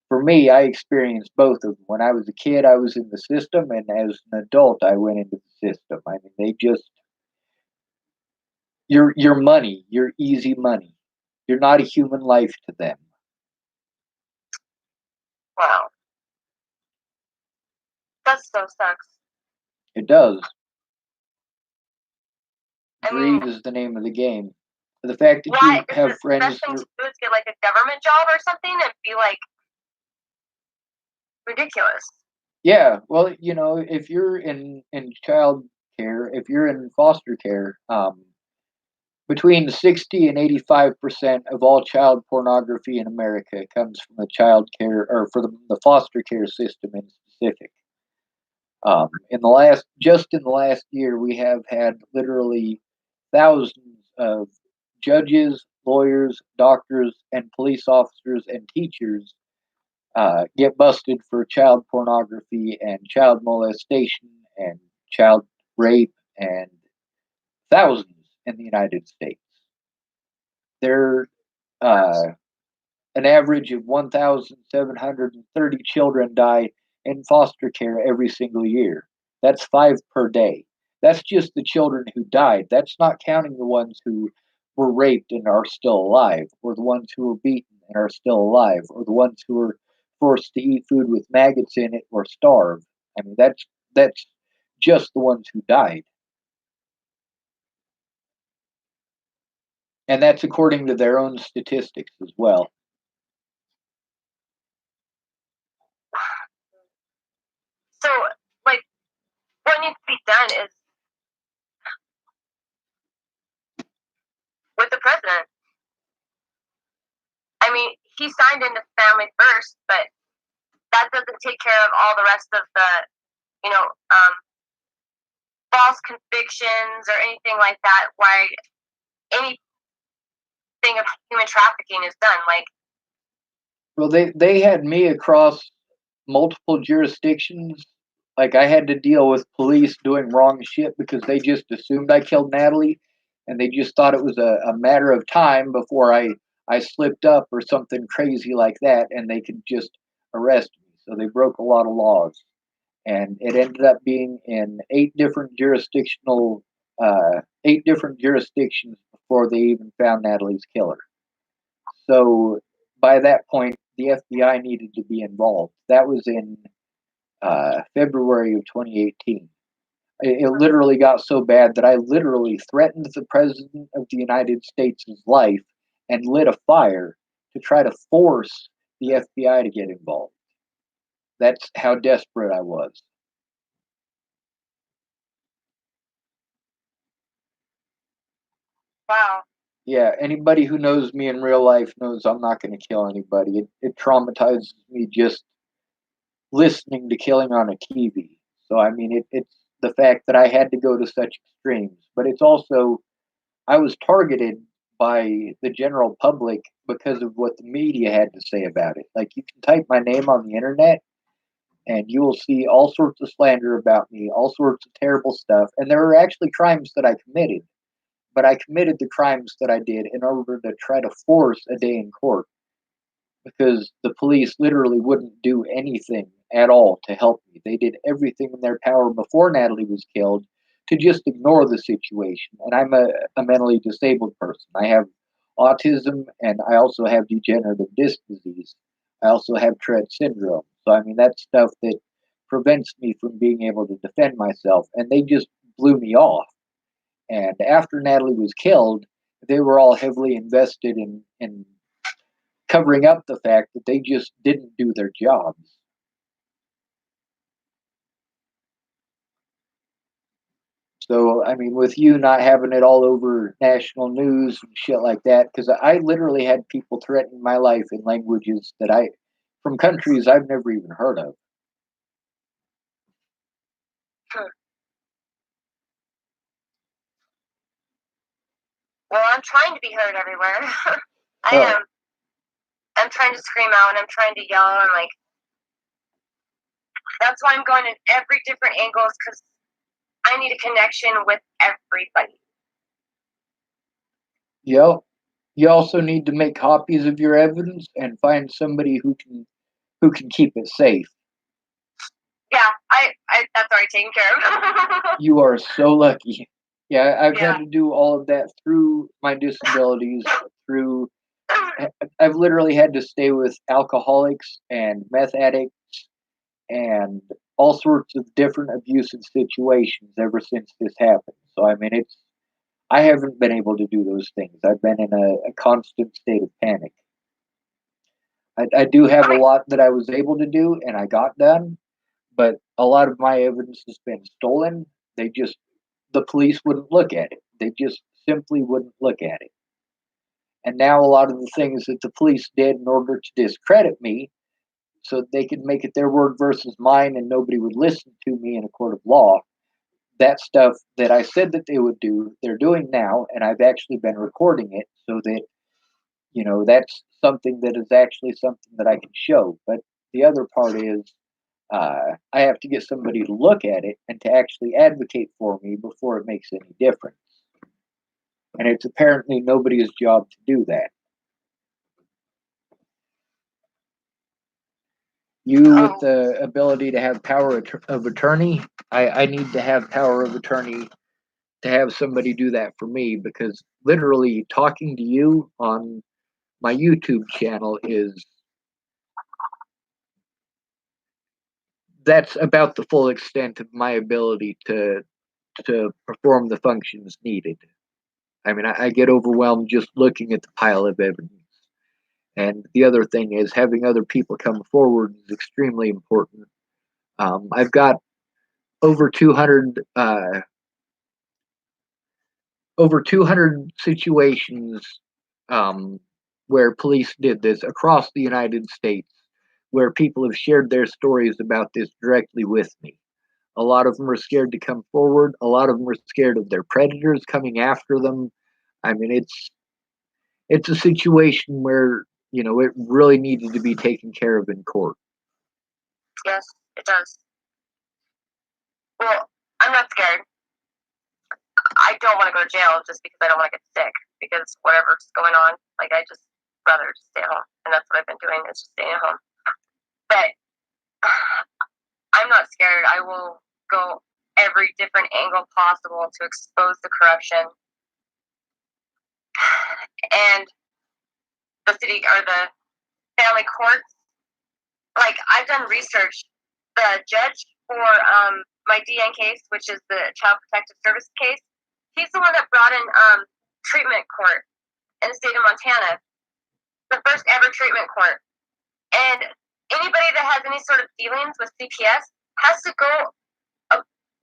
For me, I experienced both of them. When I was a kid, I was in the system, and as an adult, I went into the system. I mean, they just your money, your easy money. You're not a human life to them. Wow. That so sucks. It does. I Greed mean, is the name of the game. The fact that why you is have the friends. best thing to do is get like a government job or something and be like ridiculous. Yeah, well, if you're in child care, if you're in foster care, between 60 and 85% of all child pornography in America comes from the child care or for the foster care system in specific. Just in the last year, we have had literally thousands of judges, lawyers, doctors, and police officers and teachers get busted for child pornography and child molestation and child rape, and thousands in the United States. There, an average of 1,730 children die in foster care every single year. That's 5 per day. That's just the children who died. That's not counting the ones who were raped and are still alive, or the ones who were beaten and are still alive, or the ones who were forced to eat food with maggots in it or starve. I mean, that's just the ones who died. And that's according to their own statistics as well. So, like, what needs to be done is with the president. I mean, he signed into family first, but that doesn't take care of all the rest of the, you know, false convictions or anything like that. Why anything of human trafficking is done? Like, Well, they had me across multiple jurisdictions. Like I had to deal with police doing wrong shit because they just assumed I killed Natalie, and they just thought it was a matter of time before I slipped up or something crazy like that, and they could just arrest me. So they broke a lot of laws. and it ended up being in eight different jurisdictions before they even found Natalie's killer. So by that point, the FBI needed to be involved. That was in February of 2018. It literally got so bad that I literally threatened the president of the United States' life and lit a fire to try to force the FBI to get involved. That's how desperate I was. Wow. Yeah, anybody who knows me in real life knows I'm not going to kill anybody. It traumatizes me just listening to killing on a TV. So, I mean, it's the fact that I had to go to such extremes, but it's also, I was targeted by the general public because of what the media had to say about it. Like, you can type my name on the internet and you will see all sorts of slander about me, all sorts of terrible stuff. And there are actually crimes that I committed, but I committed the crimes that I did in order to try to force a day in court because the police literally wouldn't do anything at all to help me. They did everything in their power before Natalie was killed to just ignore the situation. And I'm a mentally disabled person. I have autism and I also have degenerative disc disease. I also have Tourette syndrome. So, I mean, that's stuff that prevents me from being able to defend myself. And they just blew me off. And after Natalie was killed, they were all heavily invested in covering up the fact that they just didn't do their jobs. So, I mean, with you not having it all over national news and shit like that, because I literally had people threatening my life in languages from countries I've never even heard of. Well, I'm trying to be heard everywhere. I Oh, am. I'm trying to scream out and I'm trying to yell and like that's why I'm going in every different angles because I need a connection with everybody. yep. You also need to make copies of your evidence and find somebody who can keep it safe. Yeah, I that's already taken care of. You are so lucky. Yeah, I've Yeah. had to do all of that through my disabilities, through I've literally had to stay with alcoholics and meth addicts and all sorts of different abusive situations ever since this happened. So I mean, I haven't been able to do those things. I've been in a constant state of panic. I do have a lot that I was able to do and I got done, but a lot of my evidence has been stolen. The police wouldn't look at it. They just simply wouldn't look at it. And now a lot of the things that the police did in order to discredit me so they could make it their word versus mine and nobody would listen to me in a court of law, that stuff that I said that they would do, they're doing now, and I've actually been recording it so that, that's something that is actually something that I can show. But the other part is I have to get somebody to look at it and to actually advocate for me before it makes any difference. And it's apparently nobody's job to do that. You, with Oh, the ability to have power of attorney, I need to have power of attorney to have somebody do that for me because literally talking to you on my YouTube channel that's about the full extent of my ability to perform the functions needed. I mean, I get overwhelmed just looking at the pile of evidence. And the other thing is having other people come forward is extremely important. I've got over 200 over 200 situations um, where police did this across the United States, where people have shared their stories about this directly with me. A lot of them are scared to come forward. A lot of them are scared of their predators coming after them. I mean, it's a situation where it really needed to be taken care of in court. yes, it does. Well, I'm not scared. I don't want to go to jail just because I don't want to get sick because whatever's going on, like I just rather just stay at home, and that's what I've been doing is just staying at home. But I'm not scared. I will go every different angle possible to expose the corruption. And the city or the family courts, like I've done research. The judge for my DN case, which is the Child Protective Service case, he's the one that brought in treatment court in the state of Montana, the first ever treatment court. And anybody that has any sort of dealings with CPS has to go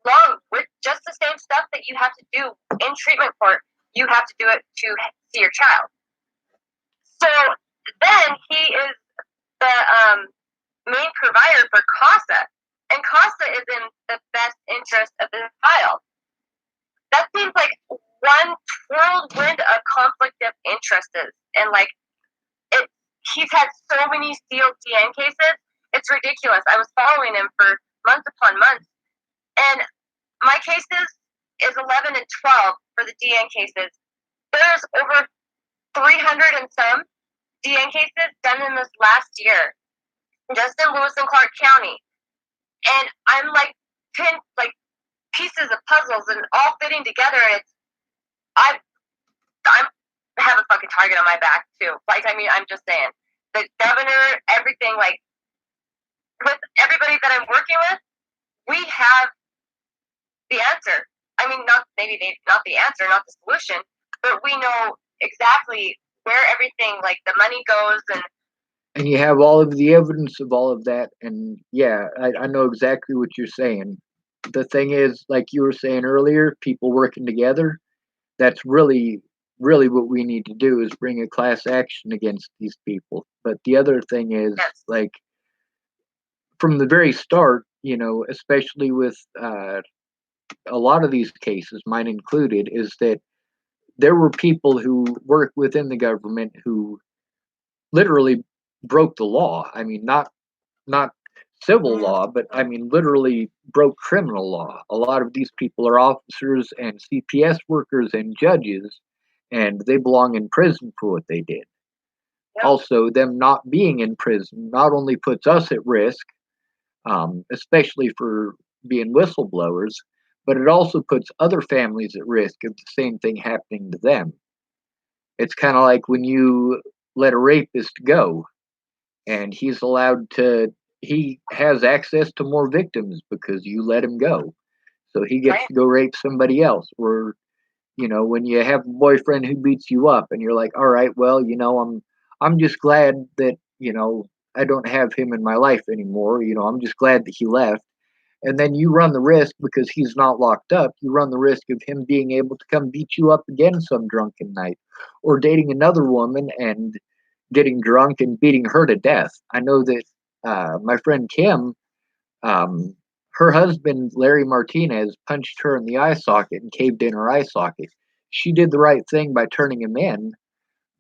along with just the same stuff that you have to do in treatment court. You have to do it to see your child. So then he is the main provider for CASA, and CASA is in the best interest of the child. That seems like one whirlwind of conflict of interests, and like he's had so many sealed DN cases. It's ridiculous. I was following him for months upon months, and my cases is 11 and 12 for the DN cases. There's over 300 and some DN cases done in this last year, just in Lewis and Clark County. And I'm like pieces of puzzles and all fitting together. And I have a fucking target on my back too. Like, I mean, I'm just saying, the governor, everything, like with everybody that I'm working with, we have the answer. I mean, not the answer, not the solution, but we know exactly where everything, like the money goes, and you have all of the evidence of all of that. And yeah, I know exactly what you're saying. The thing is, like you were saying earlier, people working together, that's really what we need to do, is bring a class action against these people. But the other thing is, yes, like, from the very start, especially with a lot of these cases, mine included, is that there were people who work within the government who literally broke the law. I mean, not civil law, but I mean literally broke criminal law. A lot of these people are officers and CPS workers and judges, and they belong in prison for what they did. yep. Also, them not being in prison not only puts us at risk, especially for being whistleblowers, but it also puts other families at risk of the same thing happening to them. It's kind of like when you let a rapist go, and he has access to more victims because you let him go. So he gets to go rape somebody else. Or, when you have a boyfriend who beats you up and you're like, all right, well, I'm just glad that, I don't have him in my life anymore. I'm just glad that he left. And then you run the risk, because he's not locked up, you run the risk of him being able to come beat you up again some drunken night, or dating another woman and getting drunk and beating her to death. I know that my friend Kim, her husband, Larry Martinez, punched her in the eye socket and caved in her eye socket. She did the right thing by turning him in,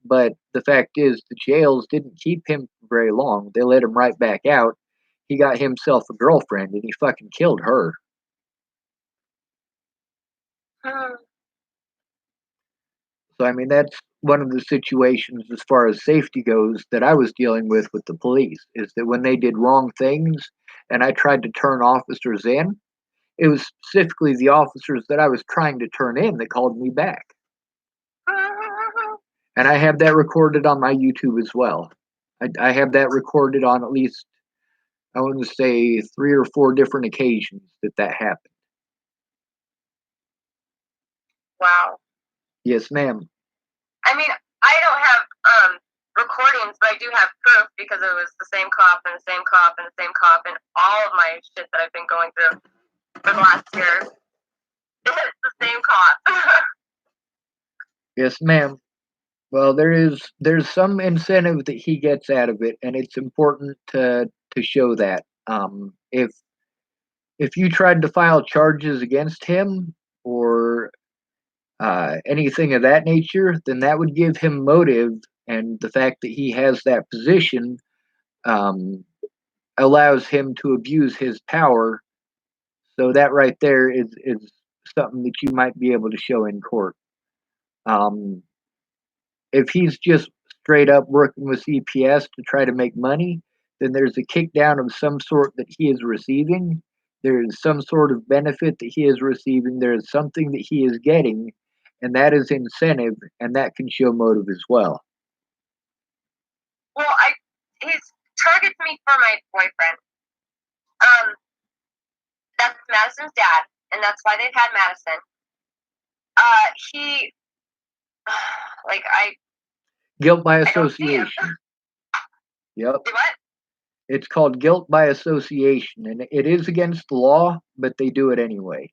but the fact is the jails didn't keep him for very long. They let him right back out. He got himself a girlfriend, and he fucking killed her. So, I mean, that's one of the situations, as far as safety goes, that I was dealing with the police, is that when they did wrong things and I tried to turn officers in, it was specifically the officers that I was trying to turn in that called me back. And I have that recorded on my YouTube as well. I have that recorded on at least, I want to say, 3 or 4 different occasions that happened. Wow. Yes, ma'am. I mean, I don't have recordings, but I do have proof, because it was the same cop and the same cop and the same cop and all of my shit that I've been going through for the last year. It's the same cop. Yes, ma'am. Well, there's some incentive that he gets out of it, and it's important to show that. If you tried to file charges against him or anything of that nature, then that would give him motive, and the fact that he has that position allows him to abuse his power. So that right there is something that you might be able to show in court. If he's just straight up working with CPS to try to make money, then there's a kickdown of some sort that he is receiving, There is some sort of benefit that he is receiving. There is something that he is getting, and that is incentive, and that can show motive as well. Well, he's targets me for my boyfriend. Um, that's Madison's dad, and that's why they've had Madison. He, like, Guilt by I don't see him. association. Yep. Do what? It's called guilt by association, and it is against the law, but they do it anyway.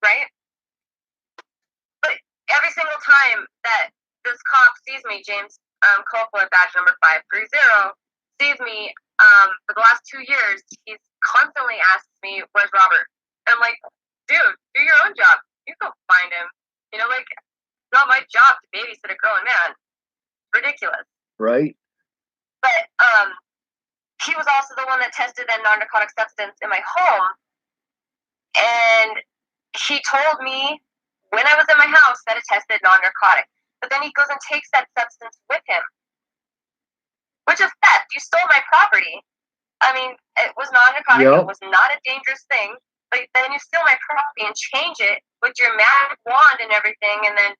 Right? But every single time that this cop sees me, James Copeland, badge number 530, sees me for the last 2 years, he's constantly asks me, "Where's Robert?" And I'm like, "Dude, do your own job. You go find him." You know, like, it's not my job to babysit a grown man. Ridiculous. Right? But he was also the one that tested that non-narcotic substance in my home, and he told me when I was in my house that it tested non-narcotic. But then he goes and takes that substance with him, which is theft. You stole my property. I mean, it was non-narcotic. Yep. It was not a dangerous thing. But then you steal my property and change it with your magic wand and everything, and then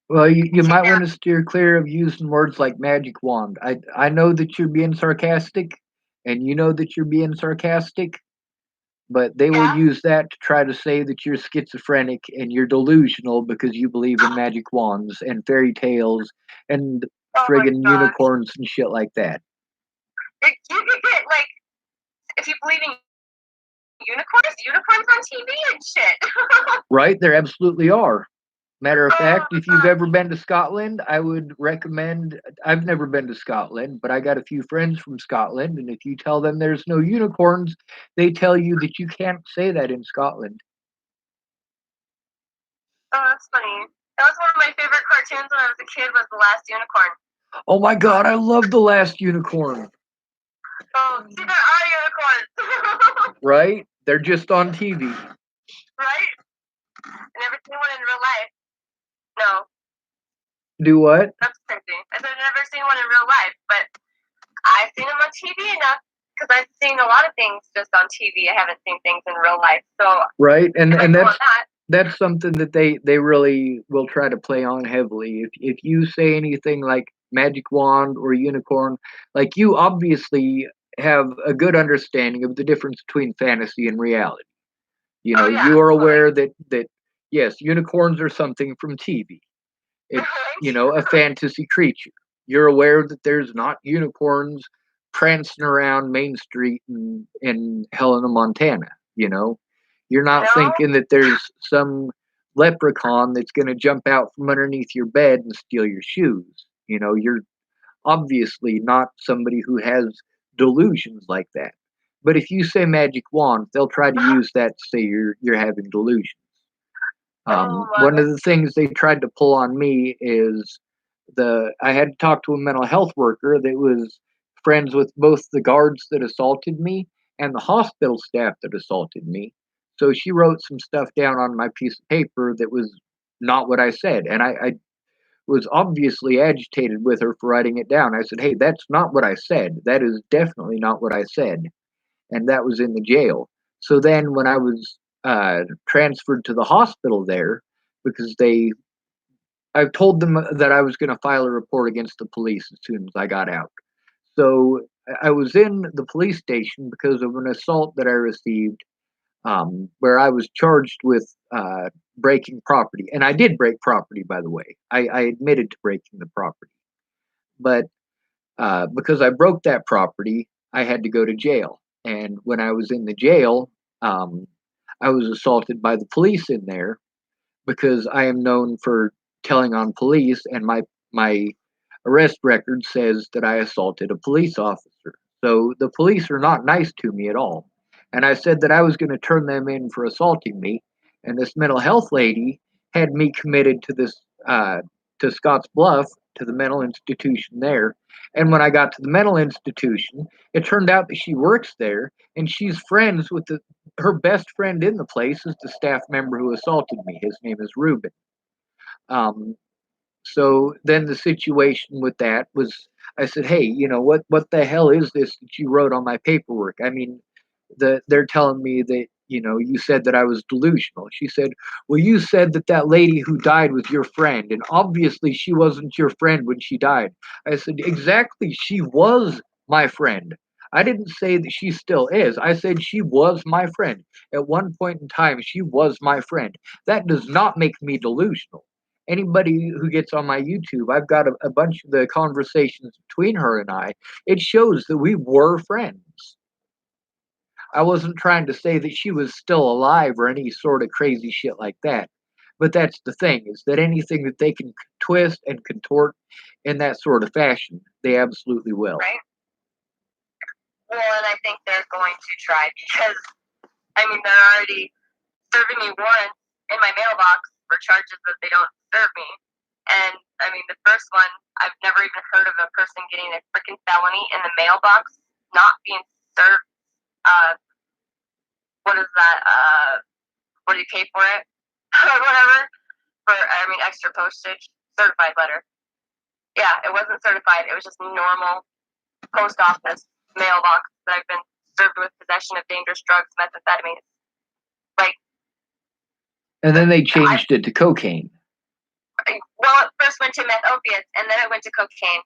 Well, you might kidnap. want to steer clear of using words like magic wand. I know that you're being sarcastic, and you know that you're being sarcastic, but they will Yeah. use that to try to say that you're schizophrenic and you're delusional because you believe in magic wands and fairy tales and Oh my friggin' gosh. unicorns and shit like that. You could get, like, if you believe in unicorns on TV and shit. Right? There absolutely are. Matter of Oh fact, if you've my ever been to Scotland, I would recommend. I've never been to Scotland, but I got a few friends from Scotland, and if you tell them there's no unicorns, they tell you that you can't say that in Scotland. Oh, that's funny. That was one of my favorite cartoons when I was a kid. Was The Last Unicorn. Oh my god, I love The Last Unicorn. Oh, see, there are unicorns, Right? They're just on TV. right? I never seen one in real life. No, Do what? that's crazy. I said I've never seen one in real life, but I've seen them on TV enough because I've seen a lot of things just on TV. I haven't seen things in real life, so Right? And if I and go on that's that, that's something that they really will try to play on heavily. If you say anything like magic wand or unicorn, like you obviously have a good understanding of the difference between fantasy and reality. You oh know, yeah, you are totally. aware that yes, unicorns are something from TV. It's, a fantasy creature. You're aware that there's not unicorns prancing around Main Street in Helena, Montana, you know? You're not No, thinking that there's some leprechaun that's going to jump out from underneath your bed and steal your shoes. You're obviously not somebody who has delusions like that. But if you say magic wand, they'll try to use that to say you're having delusions. oh One my, of the things they tried to pull on me is I had to talk to a mental health worker that was friends with both the guards that assaulted me and the hospital staff that assaulted me. So she wrote some stuff down on my piece of paper that was not what I said, and I was obviously agitated with her for writing it down. I said, "Hey, that's not what I said. That is definitely not what I said," and that was in the jail. So then, when I was transferred to the hospital there, because I told them that I was going to file a report against the police as soon as I got out. So I was in the police station because of an assault that I received, where I was charged with breaking property, and I did break property, by the way. I admitted to breaking the property, but because I broke that property, I had to go to jail. And when I was in the jail, um, I was assaulted by the police in there because I am known for telling on police, and my arrest record says that I assaulted a police officer. So the police are not nice to me at all. And I said that I was going to turn them in for assaulting me, and this mental health lady had me committed to this to Scotts Bluff, to the mental institution there. And when I got to the mental institution, it turned out that she works there and she's friends with her best friend in the place is the staff member who assaulted me. His name is Ruben. Um, so then the situation with that was, I said, "Hey, what the hell is this that you wrote on my paperwork? I mean, they're telling me that, you said that I was delusional. She said, well, you said that that lady who died was your friend, and obviously she wasn't your friend when she died. I said, exactly, she was my friend. I didn't say that she still is. I said she was my friend. At one point in time, she was my friend. That does not make me delusional. Anybody who gets on my YouTube, I've got a bunch of the conversations between her and I. It shows that we were friends. I wasn't trying to say that she was still alive or any sort of crazy shit like that. But that's the thing, is that anything that they can twist and contort in that sort of fashion, they absolutely will. Right. Well, and I think they're going to try because, I mean, they're already serving me warrants in my mailbox for charges that they don't serve me. And, I mean, the first one, I've never even heard of a person getting a freaking felony in the mailbox not being served. What is that? What do you pay for it? Or whatever. For, I mean, extra postage. Certified letter. Yeah, it wasn't certified. It was just normal post office mailbox that I've been served with possession of dangerous drugs, methamphetamine. Like, and then they changed it to cocaine. Well, it first went to meth opiates, and then it went to cocaine.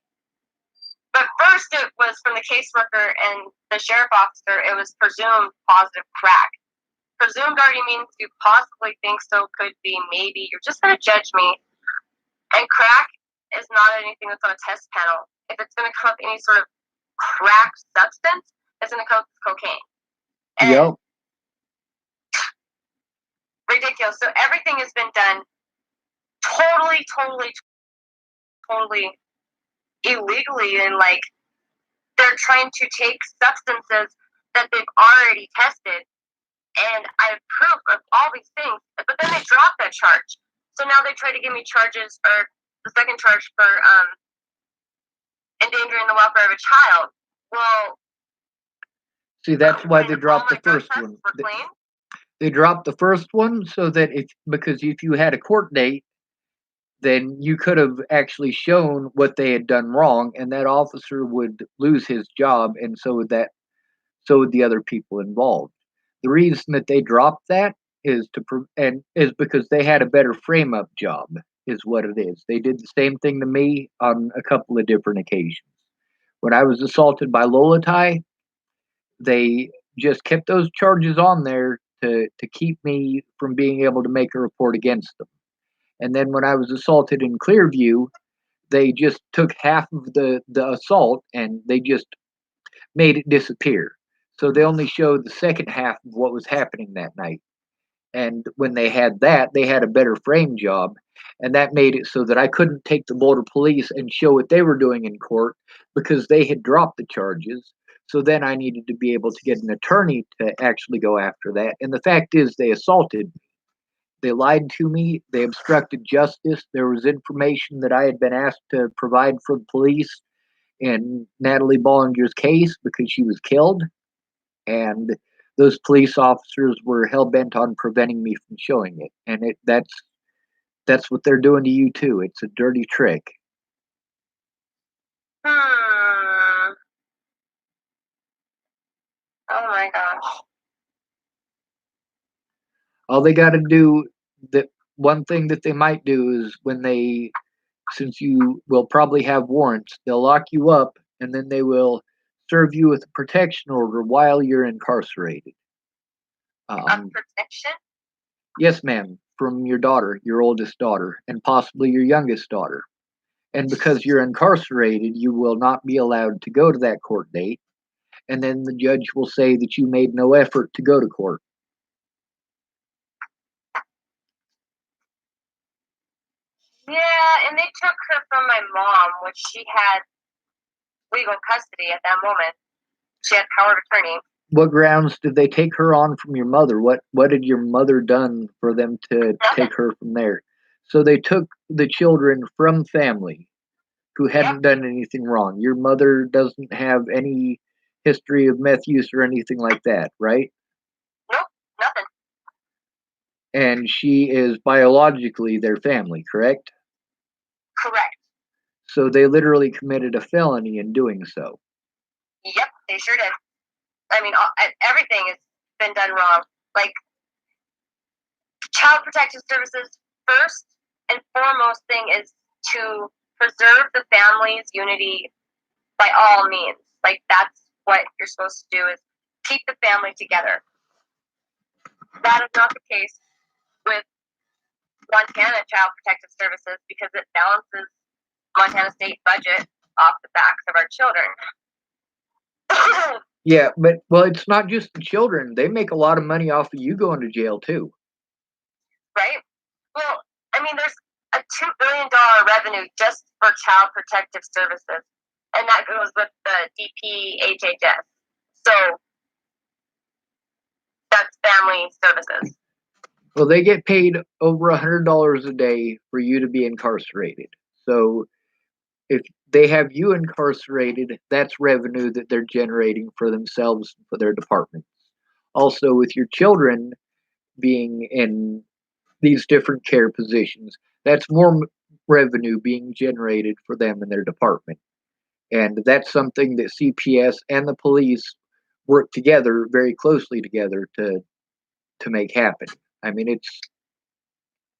But first, it was from the caseworker and the sheriff officer. It was presumed positive crack. Presumed already means you possibly think so, could be, maybe. You're just going to judge me. And crack is not anything that's on a test panel. If it's going to come up any sort of crack substance, it's going to come up with cocaine. And yep. Ridiculous. So everything has been done totally illegally, and like they're trying to take substances that they've already tested, and I have proof of all these things, but then they drop that charge. So now they try to give me charges, or the second charge for endangering the welfare of a child. Well, see, that's why they dropped the first one. They dropped the first one so that because if you had a court date, then you could have actually shown what they had done wrong, and that officer would lose his job, and so would the other people involved. The reason that they dropped that is because they had a better frame up job, is what it is. They did the same thing to me on a couple of different occasions. When I was assaulted by Lolatai, they just kept those charges on there to keep me from being able to make a report against them. And then when I was assaulted in Clearview, they just took half of the assault and they just made it disappear. So they only showed the second half of what was happening that night. And when they had that, they had a better frame job. And that made it so that I couldn't take the border police and show what they were doing in court because they had dropped the charges. So then I needed to be able to get an attorney to actually go after that. And the fact is, they assaulted me. They lied to me. They obstructed justice. There was information that I had been asked to provide for the police in Natalie Bollinger's case because she was killed. And those police officers were hell-bent on preventing me from showing it. And that's what they're doing to you, too. It's a dirty trick. Oh, my gosh. All they got to do, that one thing that they might do is since you will probably have warrants, they'll lock you up and then they will serve you with a protection order while you're incarcerated. Protection? Yes, ma'am, from your daughter, your oldest daughter, and possibly your youngest daughter. And because you're incarcerated, you will not be allowed to go to that court date. And then the judge will say that you made no effort to go to court. Yeah, and they took her from my mom, which she had legal custody at that moment. She had power of attorney. What grounds did they take her on from your mother? What did your mother done for them to take her from there? So they took the children from family who hadn't done anything wrong. Your mother doesn't have any history of meth use or anything like that, right? Nope, nothing. And she is biologically their family, correct? Correct. So they literally committed a felony in doing so. Yep, they sure did. I mean, everything has been done wrong. Like, Child Protective Services, first and foremost thing is to preserve the family's unity by all means. Like, that's what you're supposed to do, is keep the family together. That is not the case with Montana Child Protective Services, because it balances Montana state budget off the backs of our children. Yeah, but well, it's not just the children. They make a lot of money off of you going to jail too. Right? Well, I mean, there's a $2 billion revenue just for Child Protective Services, and that goes with the DPHHS. So that's family services. Well, they get paid over $100 a day for you to be incarcerated. So if they have you incarcerated, that's revenue that they're generating for themselves, for their departments. Also, with your children being in these different care positions, that's more revenue being generated for them in their department. And that's something that CPS and the police work together very closely together to make happen. I mean,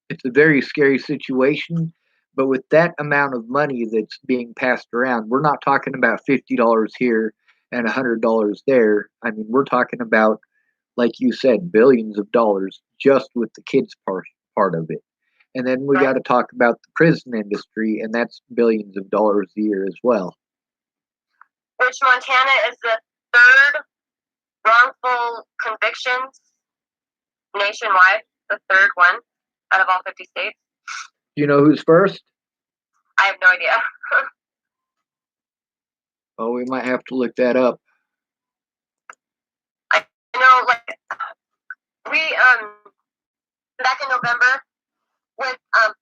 it's a very scary situation, but with that amount of money that's being passed around, we're not talking about $50 here and $100 there. I mean, we're talking about, like you said, billions of dollars just with the kids part of it. And then we got to talk about the prison industry, and that's billions of dollars a year as well. Which Montana is the third wrongful convictions nationwide, the third one out of all 50 states. Do you know who's first? I have no idea. Oh, we might have to look that up. I know, like, we, back in November, with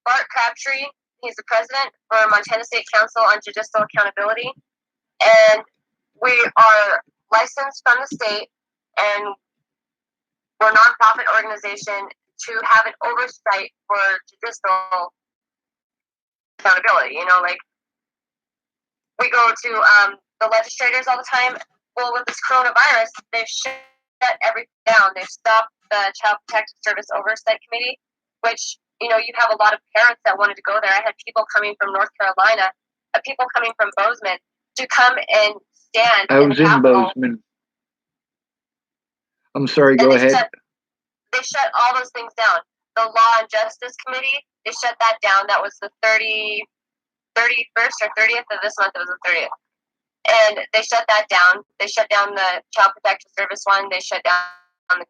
Bart Crabtree, he's the president for Montana State Council on Judicial Accountability, and we are licensed from the state, and we're a nonprofit organization to have an oversight for judicial accountability. You know, like, we go to the legislators all the time. Well, with this coronavirus, they've shut everything down. They've stopped the Child Protective Service Oversight Committee, which, you know, you have a lot of parents that wanted to go there. I had people coming from North Carolina, people coming from Bozeman to come and stand. I was in Bozeman. I'm sorry, go ahead. They shut all those things down. The Law and Justice Committee, they shut that down. That was the 31st or 30th of this month. It was the 30th. And they shut that down. They shut down the Child Protective Service one. They shut down the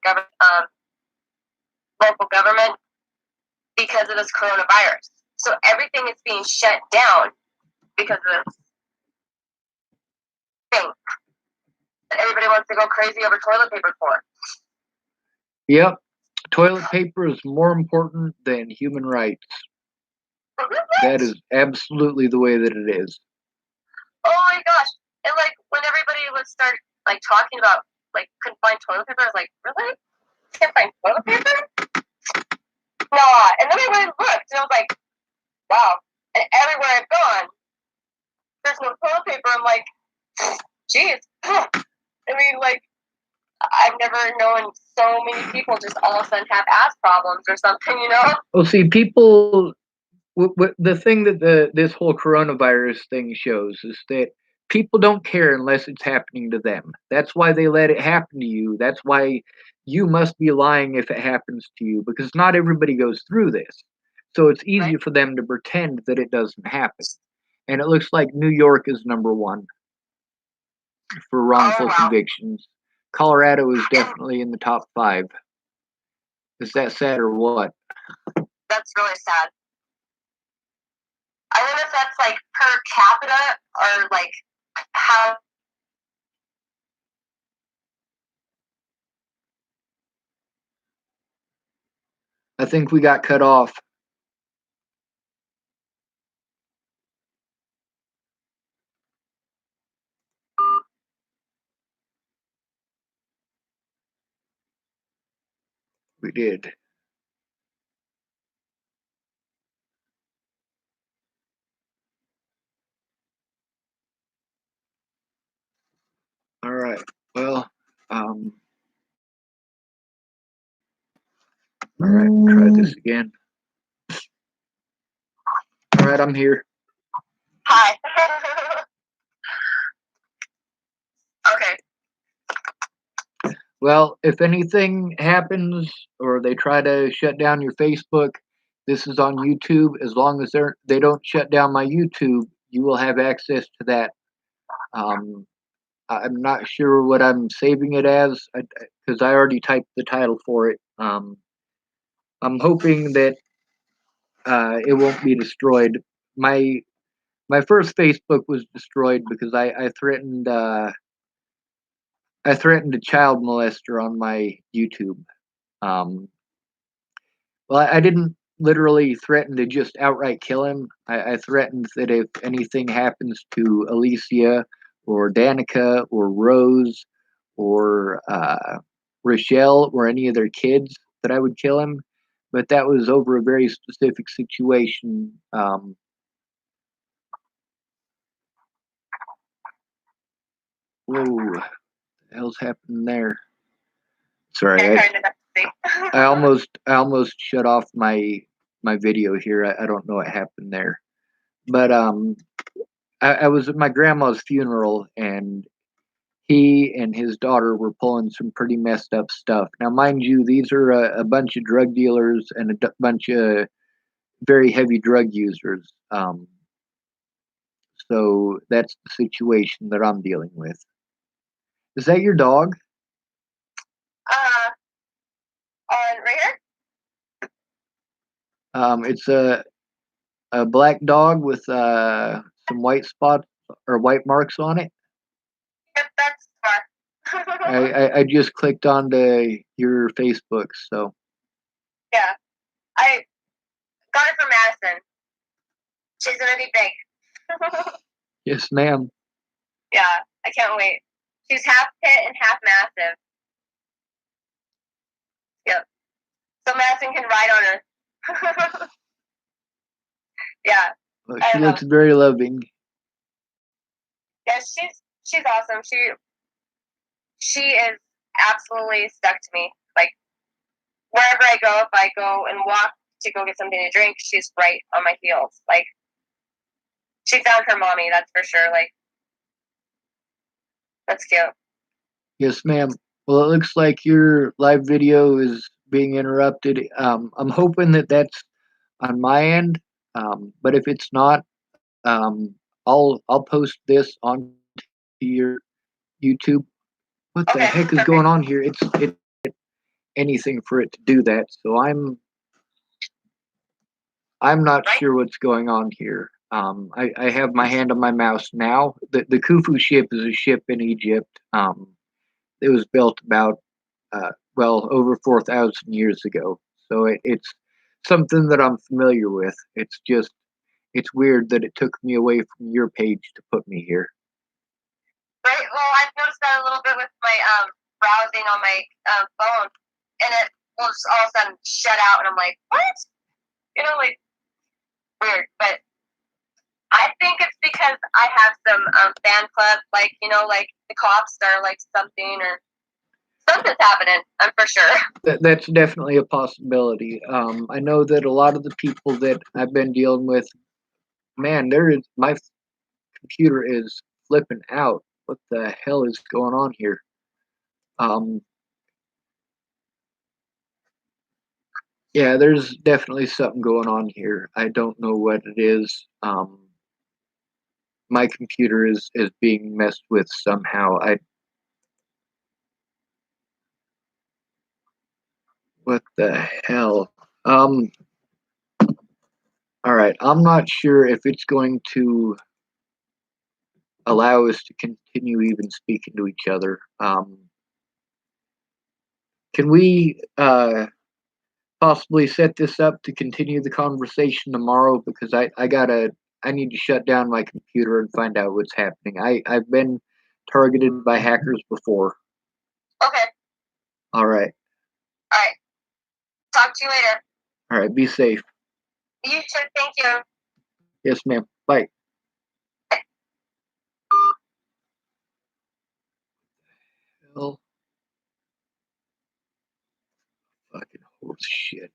local government because of this coronavirus. So everything is being shut down because of this thing that everybody wants to go crazy over toilet paper for. Yep. Toilet paper is more important than human rights. That is absolutely the way that it is. Oh my gosh. And like, when everybody would start like talking about like couldn't find toilet paper, I was like, really? Can't find toilet paper? Nah. And then I went and looked, and I was like, wow. And everywhere I've gone, there's no toilet paper. I'm like, geez. I mean, like, I've never known so many people just all of a sudden have ass problems or something, you know? Well, see, people, the thing that this whole coronavirus thing shows is that people don't care unless it's happening to them. That's why they let it happen to you. That's why you must be lying if it happens to you, because not everybody goes through this. So it's easy for them to pretend that it doesn't happen. And it looks like New York is number one for wrongful convictions. Colorado is definitely in the top 5. Is that sad or what? That's really sad. I wonder if that's like per capita or like how. I think we got cut off. We did. All right. Well, Um, all right, try this again. All right, I'm here. Hi. Okay. Well, if anything happens or they try to shut down your Facebook, this is on YouTube. As long as they don't shut down my YouTube, you will have access to that. Um, I'm not sure what I'm saving it as because I already typed the title for it. I'm hoping that it won't be destroyed. My my first Facebook was destroyed because I threatened a child molester on my YouTube. Um, well, I didn't literally threaten to just outright kill him. I threatened that if anything happens to Alicia or Danica or Rose or Rochelle or any of their kids, that I would kill him. But that was over a very specific situation. Whoa, what the hell's happening there? Sorry, I almost shut off my video here. I don't know what happened there, but I was at my grandma's funeral, and he and his daughter were pulling some pretty messed up stuff. Now, mind you, these are a bunch of drug dealers and bunch of very heavy drug users. So that's the situation that I'm dealing with. Is that your dog? Uh, on right here. It's a black dog with some white spots or white marks on it. Yep, that's far. I just clicked onto your Facebook, so Yeah, I got it from Madison. She's gonna be big. yes, ma'am. Yeah, I can't wait. She's half pit and half massive. Yep. So Madison can ride on her. Yeah. Well, I she don't know. looks very loving. Yeah, she's awesome. She is absolutely stuck to me. Like wherever I go, if I go and walk to go get something to drink, she's right on my heels. Like she found her mommy, that's for sure. Like that's cute. Yes, ma'am. Well, it looks like your live video is being interrupted. I'm hoping that that's on my end, but if it's not, I'll post this onto your YouTube. What the Okay, heck is perfect. going on here? It's anything for it to do that. So I'm not Right? sure what's going on here. I have my hand on my mouse now. The Khufu ship is a ship in Egypt. It was built about well over 4,000 years ago. So it's something that I'm familiar with. It's just it's weird that it took me away from your page to put me here. Right. Well, I've noticed that a little bit with my browsing on my phone, and it will just all of a sudden shut out, and I'm like, what? You know, like weird. But I think it's because I have some fan club, like like the cops are like something or something's happening. I'm for sure. That's definitely a possibility. I know that a lot of the people that I've been dealing with, man, there is my computer is flipping out. What the hell is going on here? Um, yeah, there's definitely something going on here. I don't know what it is. My computer is being messed with somehow. What the hell? Um, all right, I'm not sure if it's going to allow us to continue even speaking to each other. Can we possibly set this up to continue the conversation tomorrow? Because I need to shut down my computer and find out what's happening. I've been targeted by hackers before. Okay. All right. All right. Talk to you later. All right. Be safe. You too. Thank you. Yes, ma'am. Bye. Hell. Oh, shit.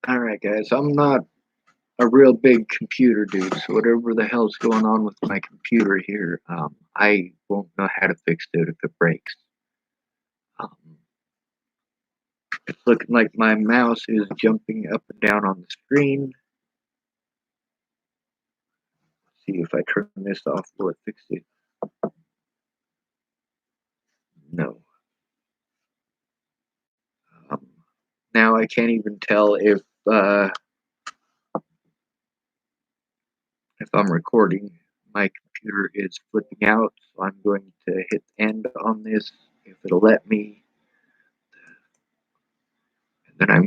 Alright, guys, I'm not a real big computer dude, so whatever the hell's going on with my computer here, I won't know how to fix it if it breaks. Um, it's looking like my mouse is jumping up and down on the screen. See if I turn this off, will it fix it? No. Um, now I can't even tell if I'm recording. My computer is flipping out, so I'm going to hit end on this if it'll let me. And then I'm